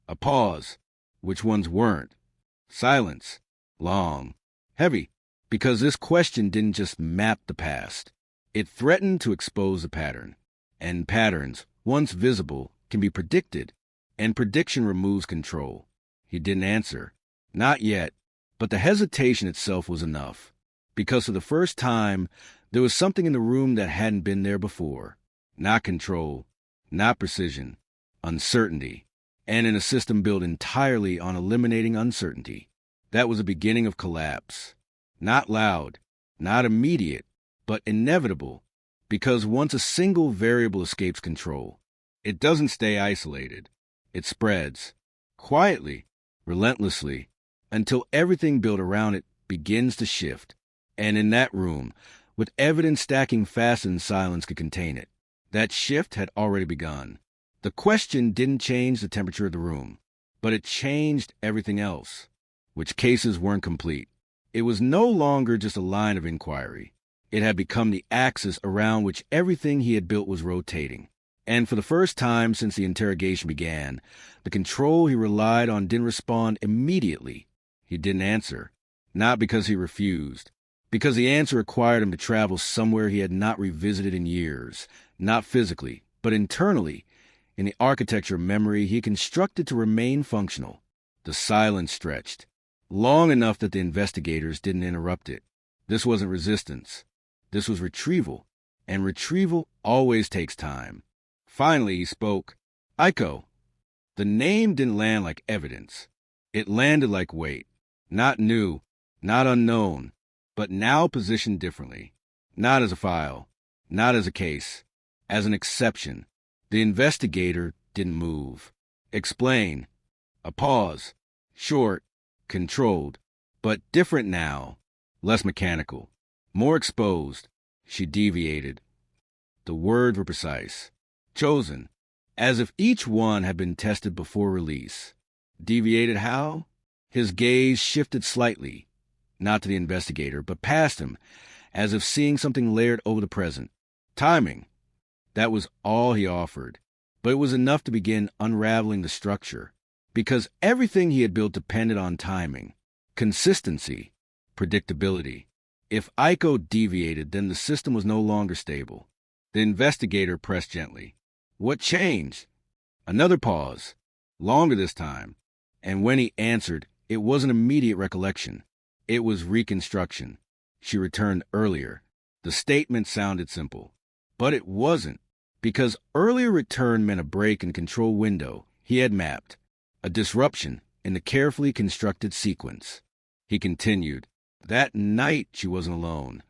A pause. Which ones weren't? Silence. Long. Heavy. Because this question didn't just map the past. It threatened to expose a pattern. And patterns, once visible, can be predicted. And prediction removes control. He didn't answer. Not yet. But the hesitation itself was enough. Because for the first time, there was something in the room that hadn't been there before. not control, not precision, uncertainty, and in a system built entirely on eliminating uncertainty. That was the beginning of collapse. Not loud, not immediate, but inevitable, because once a single variable escapes control, it doesn't stay isolated. It spreads, quietly, relentlessly, until everything built around it begins to shift. And in that room, with evidence stacking faster than silence could contain it, that shift had already begun. The question didn't change the temperature of the room, but it changed everything else, which cases weren't complete. It was no longer just a line of inquiry. It had become the axis around which everything he had built was rotating. And for the first time since the interrogation began, the control he relied on didn't respond immediately. He didn't answer, not because he refused, because the answer required him to travel somewhere he had not revisited in years, not physically, but internally, in the architecture of memory he constructed to remain functional. The silence stretched, long enough that the investigators didn't interrupt it. This wasn't resistance. This was retrieval, and retrieval always takes time. Finally, he spoke. Aiko. The name didn't land like evidence. It landed like weight. Not new, not unknown, but now positioned differently. Not as a file, not as a case, as an exception. The investigator didn't move. Explain. A pause. Short, controlled, but different now. Less mechanical. More exposed. She deviated. The words were precise. Chosen, as if each one had been tested before release. Deviated how? His gaze shifted slightly, not to the investigator, but past him, as if seeing something layered over the present. Timing. That was all he offered, but it was enough to begin unraveling the structure, because everything he had built depended on timing, consistency, predictability. If Aiko deviated, then the system was no longer stable. The investigator pressed gently. What changed? Another pause, longer this time, and when he answered, it wasn't immediate recollection. It was reconstruction. She returned earlier. The statement sounded simple, but it wasn't, because earlier return meant a break in the control window he had mapped, a disruption in the carefully constructed sequence. He continued. That night she wasn't alone.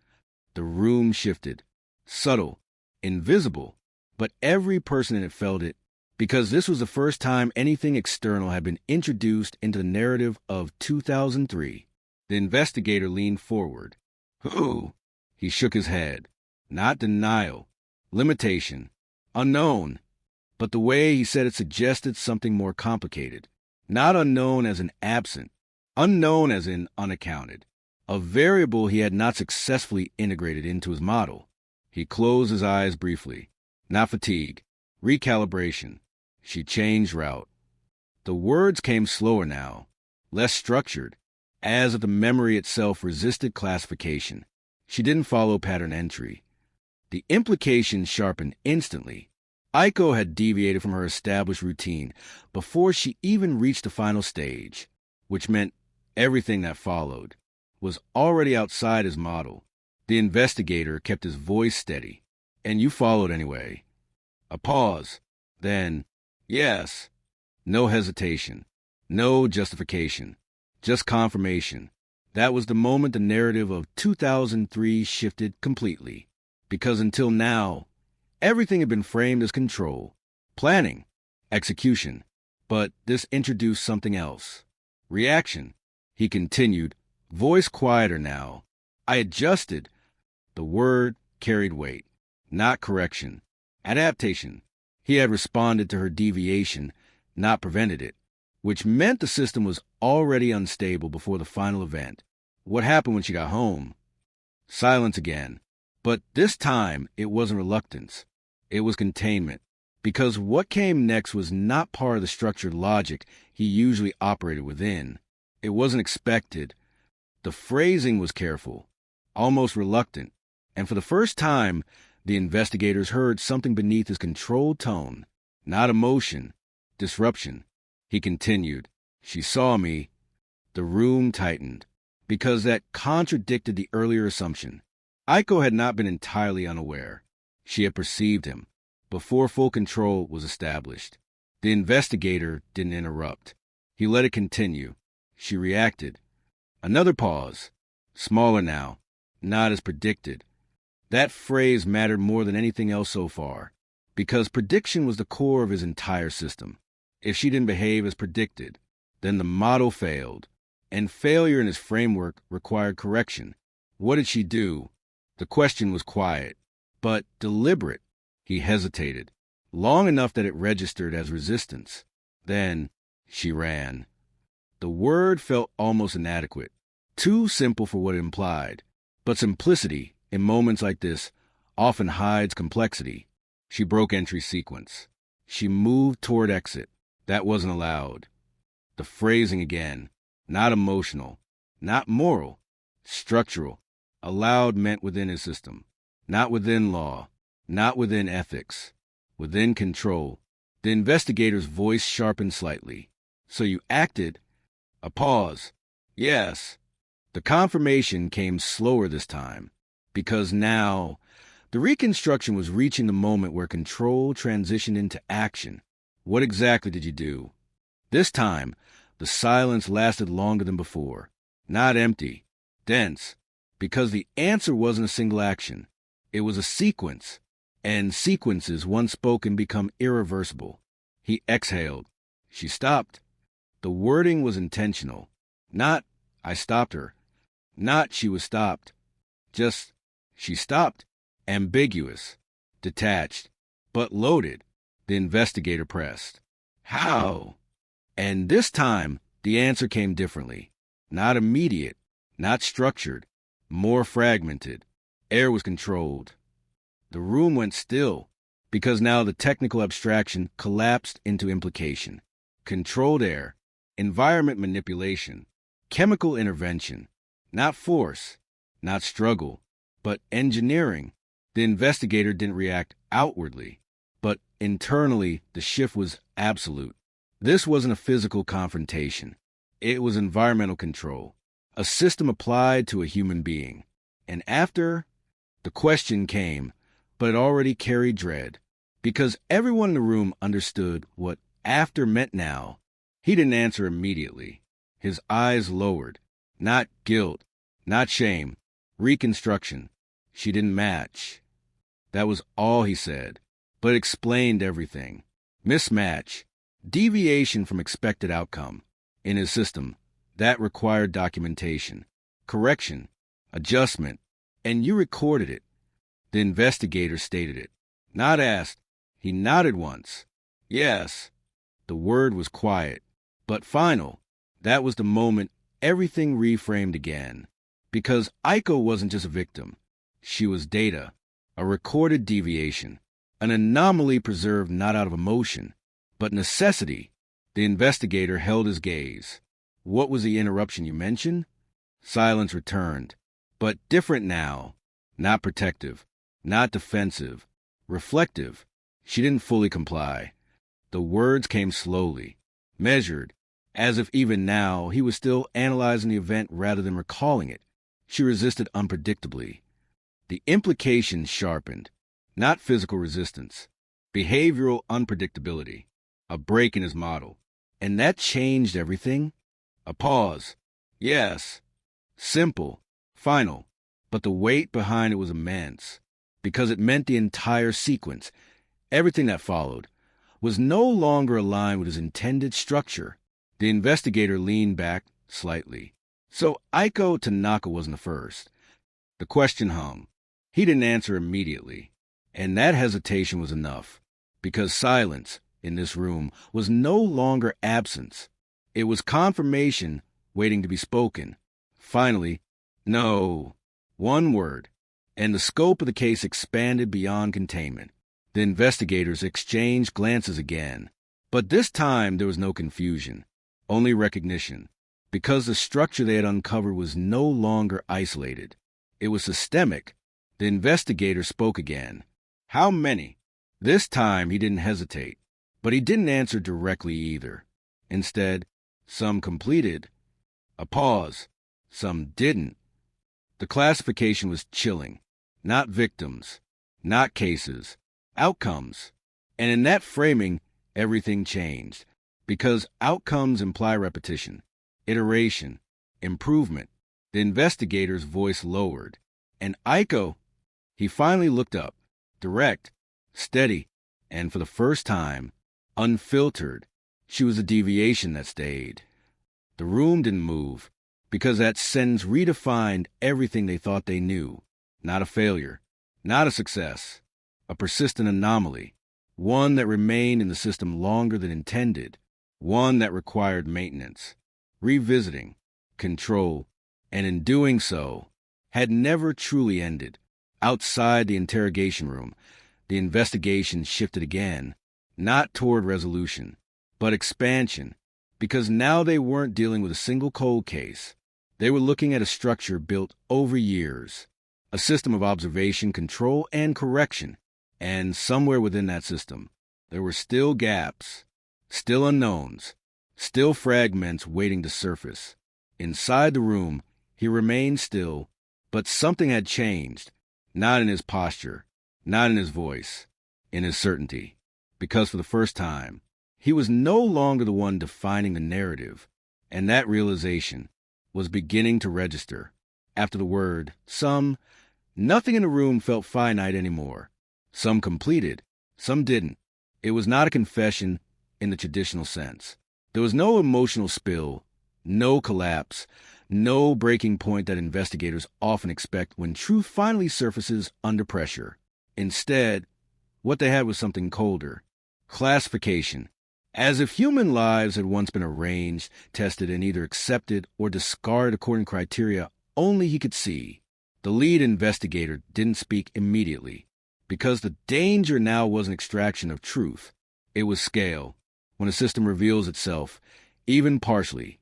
The room shifted, subtle, invisible, but every person in it felt it, because this was the first time anything external had been introduced into the narrative of 2003. The investigator leaned forward. Who? He shook his head. Not denial, limitation, unknown. But the way he said it suggested something more complicated. Not unknown as in absent, unknown as in unaccounted. A variable he had not successfully integrated into his model. He closed his eyes briefly. Not fatigue. Recalibration. She changed route. The words came slower now, less structured, as if the memory itself resisted classification. She didn't follow pattern entry. The implication sharpened instantly. Aiko had deviated from her established routine before she even reached the final stage, which meant everything that followed was already outside his model. The investigator kept his voice steady. And you followed anyway. A pause. Then, yes. No hesitation. No justification. Just confirmation. That was the moment the narrative of 2003 shifted completely. Because until now, everything had been framed as control, planning, execution. But this introduced something else. Reaction. He continued, voice quieter now. I adjusted. The word carried weight. Not correction. Adaptation. He had responded to her deviation, not prevented it, which meant the system was already unstable before the final event. What happened when she got home? Silence again. But this time, it wasn't reluctance. It was containment. Because what came next was not part of the structured logic he usually operated within. It wasn't expected. The phrasing was careful, almost reluctant. And for the first time, the investigators heard something beneath his controlled tone. Not emotion, disruption. He continued. She saw me. The room tightened, because that contradicted the earlier assumption. Aiko had not been entirely unaware. She had perceived him. before full control was established. The investigator didn't interrupt. He let it continue. She reacted. Another pause. Smaller now. Not as predicted. That phrase mattered more than anything else so far, because prediction was the core of his entire system. If she didn't behave as predicted, then the model failed, and failure in his framework required correction. What did she do? The question was quiet, but deliberate. He hesitated, long enough that it registered as resistance. Then she ran. The word felt almost inadequate, too simple for what it implied. But simplicity, in moments like this, often hides complexity. She broke entry sequence. She moved toward exit. That wasn't allowed. The phrasing again. Not emotional. Not moral. Structural. Allowed meant within his system. Not within law. Not within ethics. Within control. The investigator's voice sharpened slightly. So you acted. A pause. Yes. The confirmation came slower this time, because now the reconstruction was reaching the moment where control transitioned into action. What exactly did you do? This time, the silence lasted longer than before. Not empty, dense, because the answer wasn't a single action. It was a sequence, and sequences, once spoken, become irreversible. He exhaled. She stopped. The wording was intentional. Not, I stopped her. Not, she was stopped. Just, she stopped. Ambiguous. Detached. But loaded. The investigator pressed. How? And this time, the answer came differently. Not immediate. Not structured. More fragmented. Air was controlled. The room went still, because now the technical abstraction collapsed into implication. Controlled air. Environment manipulation. Chemical intervention. Not force, not struggle, but engineering. The investigator didn't react outwardly, but internally the shift was absolute. This wasn't a physical confrontation. It was environmental control, a system applied to a human being. And after, the question came, but it already carried dread, because everyone in the room understood what after meant now. He didn't answer immediately. His eyes lowered. Not guilt, not shame, reconstruction. She didn't match. That was all he said, but explained everything. Mismatch, deviation from expected outcome. In his system, that required documentation, correction, adjustment, and you recorded it. The investigator stated it. Not asked. He nodded once. Yes. The word was quiet, but final. That was the moment everything reframed again, because Aiko wasn't just a victim. She was data, a recorded deviation, an anomaly preserved not out of emotion, but necessity. The investigator held his gaze. What was the interruption you mentioned? Silence returned, but different now. Not protective, not defensive, reflective. She didn't fully comply. The words came slowly, measured, as if even now he was still analyzing the event rather than recalling it. She resisted unpredictably. The implication sharpened, not physical resistance, behavioral unpredictability, a break in his model. And that changed everything. A pause. Yes. Simple. Final. But the weight behind it was immense, because it meant the entire sequence, everything that followed, was no longer aligned with his intended structure. The investigator leaned back slightly. So Aiko Tanaka wasn't the first. The question hung. He didn't answer immediately, and that hesitation was enough, because silence in this room was no longer absence. It was confirmation waiting to be spoken. Finally, no. One word, and the scope of the case expanded beyond containment. The investigators exchanged glances again, but this time there was no confusion, only recognition, because the structure they had uncovered was no longer isolated. It was systemic. The investigator spoke again. How many? This time he didn't hesitate, but he didn't answer directly either. Instead, some completed. A pause. Some didn't. The classification was chilling. Not victims, not cases, outcomes. And in that framing, everything changed. Because outcomes imply repetition, iteration, improvement. The investigator's voice lowered. And Aiko, he finally looked up, direct, steady, and for the first time, unfiltered. She was a deviation that stayed. The room didn't move, because that sentence redefined everything they thought they knew. Not a failure, not a success, a persistent anomaly, one that remained in the system longer than intended, one that required maintenance, revisiting, control, and in doing so, had never truly ended. Outside the interrogation room, the investigation shifted again, not toward resolution, but expansion, because now they weren't dealing with a single cold case. They were looking at a structure built over years, a system of observation, control, and correction. And somewhere within that system, there were still gaps, still unknowns, still fragments waiting to surface. Inside the room, he remained still, but something had changed, not in his posture, not in his voice, in his certainty, because for the first time, he was no longer the one defining the narrative, and that realization was beginning to register. After the word, some, nothing in the room felt finite anymore. Some completed, some didn't. It was not a confession in the traditional sense. There was no emotional spill, no collapse, no breaking point that investigators often expect when truth finally surfaces under pressure. Instead, what they had was something colder, classification, as if human lives had once been arranged, tested, and either accepted or discarded according to criteria only he could see. The lead investigator didn't speak immediately, because the danger now wasn't extraction of truth. It was scale. When a system reveals itself, even partially,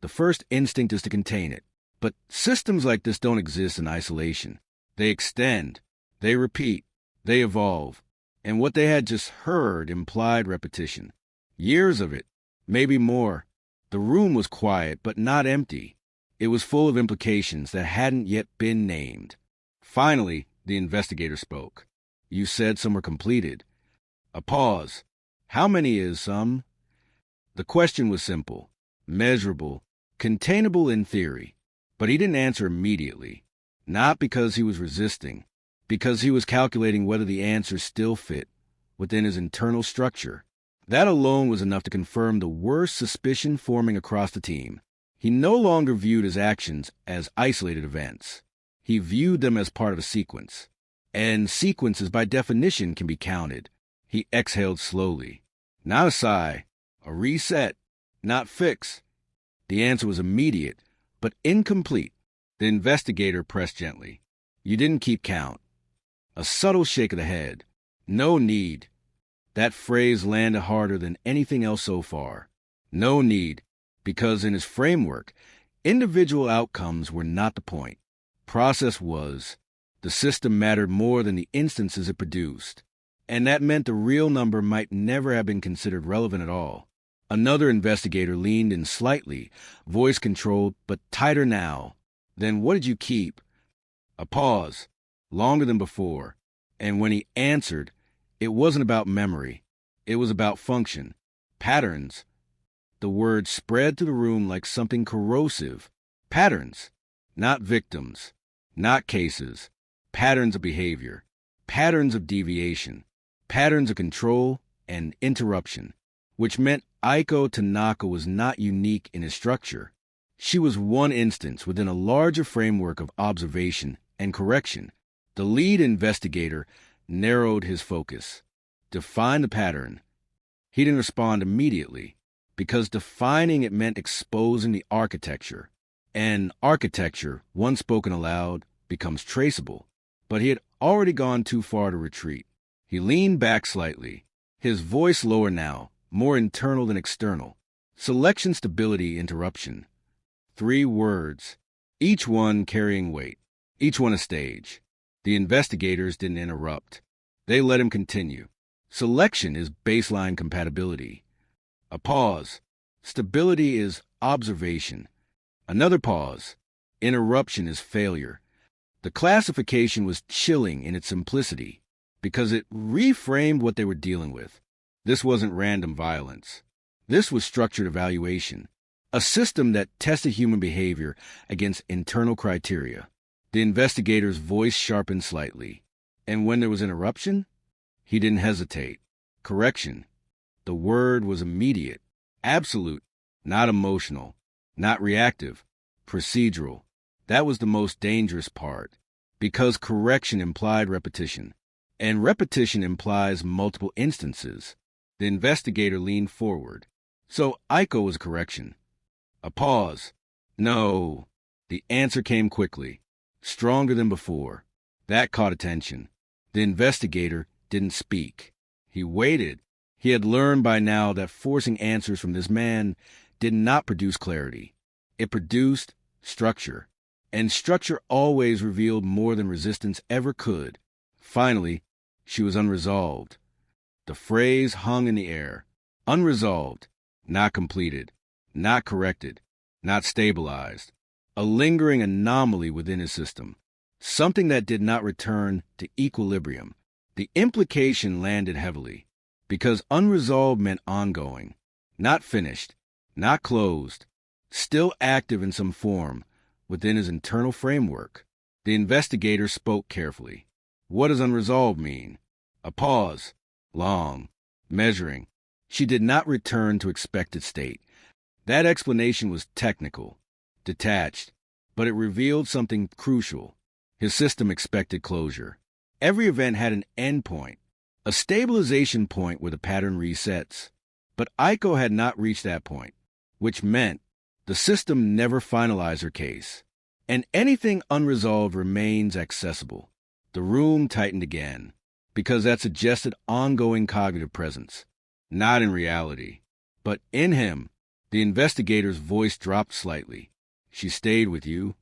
the first instinct is to contain it. But systems like this don't exist in isolation. They extend, they repeat, they evolve. And what they had just heard implied repetition. Years of it, maybe more. The room was quiet, but not empty. It was full of implications that hadn't yet been named. Finally, the investigator spoke. You said some were completed. A pause. How many is some? The question was simple, measurable, containable in theory. But he didn't answer immediately. Not because he was resisting, because he was calculating whether the answer still fit within his internal structure. That alone was enough to confirm the worst suspicion forming across the team. He no longer viewed his actions as isolated events. He viewed them as part of a sequence. And sequences, by definition, can be counted. He exhaled slowly. Not a sigh, a reset, not fix. The answer was immediate, but incomplete. The investigator pressed gently. You didn't keep count. A subtle shake of the head. No need. That phrase landed harder than anything else so far. No need, because in his framework, individual outcomes were not the point. Process was. The system mattered more than the instances it produced. And that meant the real number might never have been considered relevant at all. Another investigator leaned in slightly, voice controlled, but tighter now. Then what did you keep? A pause, longer than before. And when he answered, it wasn't about memory. It was about function, patterns. The word spread through the room like something corrosive. Patterns, not victims, not cases. Patterns of behavior, patterns of deviation, patterns of control and interruption, which meant Aiko Tanaka was not unique in his structure. She was one instance within a larger framework of observation and correction. The lead investigator narrowed his focus, defined the pattern. He didn't respond immediately, because defining it meant exposing the architecture. And architecture, once spoken aloud, becomes traceable. But he had already gone too far to retreat. He leaned back slightly, his voice lower now, more internal than external. Selection, stability, interruption. 3 words, each one carrying weight, each one a stage. The investigators didn't interrupt. They let him continue. Selection is baseline compatibility. A pause. Stability is observation. Another pause. Interruption is failure. The classification was chilling in its simplicity. because it reframed what they were dealing with. This wasn't random violence. This was structured evaluation, a system that tested human behavior against internal criteria. The investigator's voice sharpened slightly, and when there was interruption, he didn't hesitate. Correction. The word was immediate, absolute, not emotional, not reactive, procedural. That was the most dangerous part, because correction implied repetition, and repetition implies multiple instances. The investigator leaned forward. So Aiko was correction. A pause. No. The answer came quickly, stronger than before. That caught attention. The investigator didn't speak. He waited. He had learned by now that forcing answers from this man did not produce clarity. It produced structure. And structure always revealed more than resistance ever could. Finally, she was unresolved. The phrase hung in the air. Unresolved, not completed, not corrected, not stabilized. A lingering anomaly within his system. Something that did not return to equilibrium. The implication landed heavily, because unresolved meant ongoing, not finished, not closed, still active in some form within his internal framework. The investigator spoke carefully. What does unresolved mean? A pause, long, measuring. She did not return to expected state. That explanation was technical, detached, but it revealed something crucial. His system expected closure. Every event had an end point, a stabilization point where the pattern resets. But Aiko had not reached that point, which meant the system never finalized her case, and anything unresolved remains accessible. The room tightened again, because that suggested ongoing cognitive presence, not in reality, but in him. The investigator's voice dropped slightly. She stayed with you.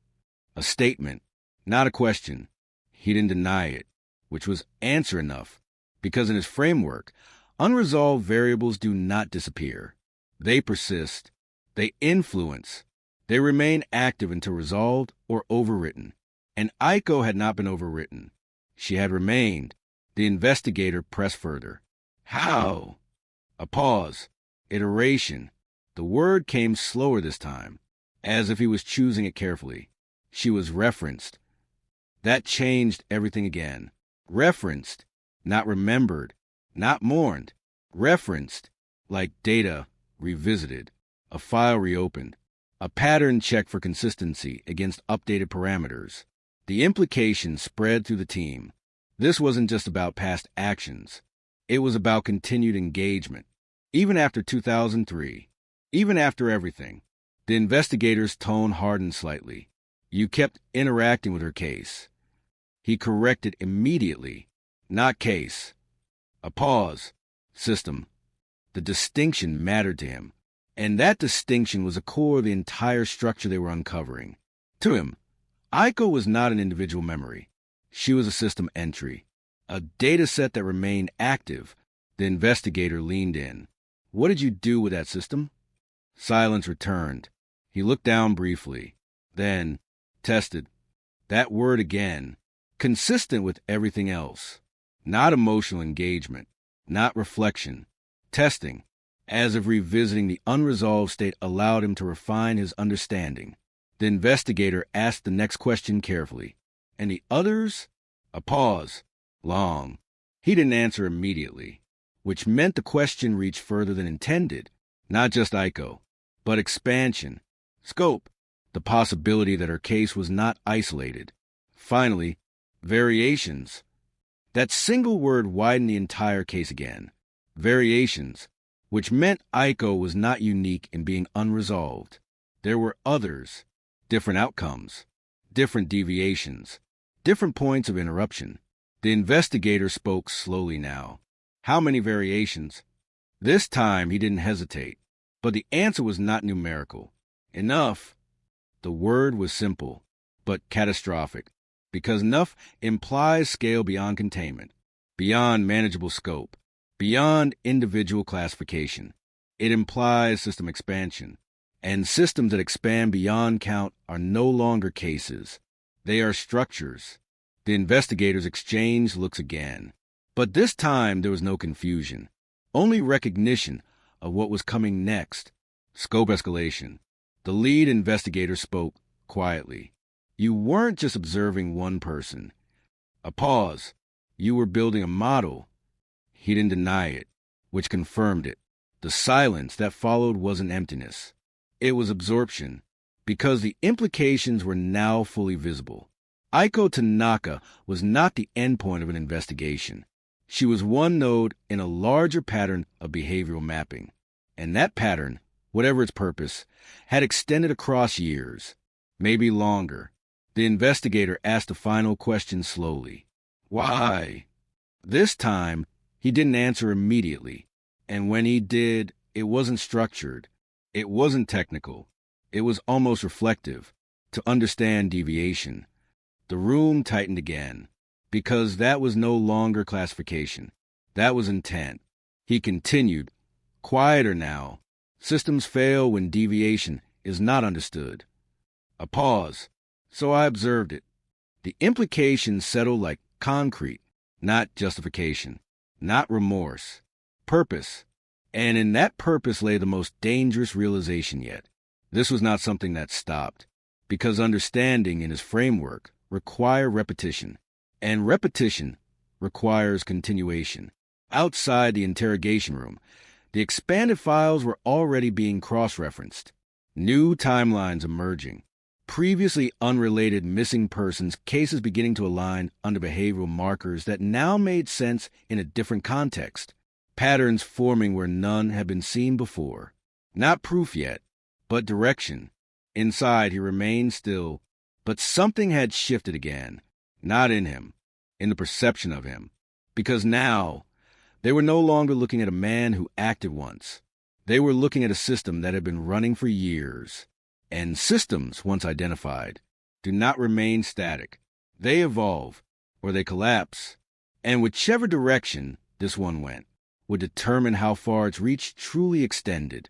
A statement, not a question. He didn't deny it, which was answer enough, because in his framework, unresolved variables do not disappear. They persist. They influence. They remain active until resolved or overwritten. And Aiko had not been overwritten. She had remained. The investigator pressed further. How? A pause. Iteration. The word came slower this time, as if he was choosing it carefully. She was referenced. That changed everything again. Referenced, not remembered, not mourned. Referenced, like data revisited, a file reopened, a pattern checked for consistency against updated parameters. The implication spread through the team. This wasn't just about past actions. It was about continued engagement. Even after 2003, even after everything, the investigator's tone hardened slightly. You kept interacting with her case. He corrected immediately. Not case. A pause. System. The distinction mattered to him, and that distinction was the core of the entire structure they were uncovering. To him, Aiko was not an individual memory. She was a system entry, a data set that remained active. The investigator leaned in. What did you do with that system? Silence returned. He looked down briefly, then tested. That word again, consistent with everything else. Not emotional engagement, not reflection. Testing, as if revisiting the unresolved state allowed him to refine his understanding. The investigator asked the next question carefully. And the others? A pause. Long. He didn't answer immediately, which meant the question reached further than intended. Not just Aiko, but expansion, scope, the possibility that her case was not isolated. Finally, variations. That single word widened the entire case again. Variations, which meant Aiko was not unique in being unresolved. There were others, different outcomes, different deviations, different points of interruption. The investigator spoke slowly now. How many variations? This time he didn't hesitate, but the answer was not numerical. Enough. The word was simple, but catastrophic, because enough implies scale beyond containment, beyond manageable scope, beyond individual classification. It implies system expansion, and systems that expand beyond count are no longer cases. They are structures. The investigators exchanged looks again. But this time there was no confusion, only recognition of what was coming next. Scope escalation. The lead investigator spoke quietly. You weren't just observing one person. A pause. You were building a model. He didn't deny it, which confirmed it. The silence that followed wasn't emptiness. It was absorption, because the implications were now fully visible. Aiko Tanaka was not the endpoint of an investigation. She was one node in a larger pattern of behavioral mapping. And that pattern, whatever its purpose, had extended across years, maybe longer. The investigator asked the final question slowly. Why? This time, he didn't answer immediately. And when he did, it wasn't structured. It wasn't technical. It was almost reflective, to understand deviation. The room tightened again, because that was no longer classification. That was intent. He continued, quieter now. Systems fail when deviation is not understood. A pause. So I observed it. The implications settled like concrete, not justification, not remorse. Purpose. And in that purpose lay the most dangerous realization yet. This was not something that stopped, because understanding in his framework require repetition, and repetition requires continuation. Outside the interrogation room, the expanded files were already being cross-referenced. New timelines emerging. Previously unrelated missing persons cases beginning to align under behavioral markers that now made sense in a different context. Patterns forming where none had been seen before. Not proof yet, but direction. Inside, he remained still, but something had shifted again. Not in him, in the perception of him. Because now, they were no longer looking at a man who acted once. They were looking at a system that had been running for years. And systems, once identified, do not remain static. They evolve, or they collapse. And whichever direction this one went would determine how far its reach truly extended.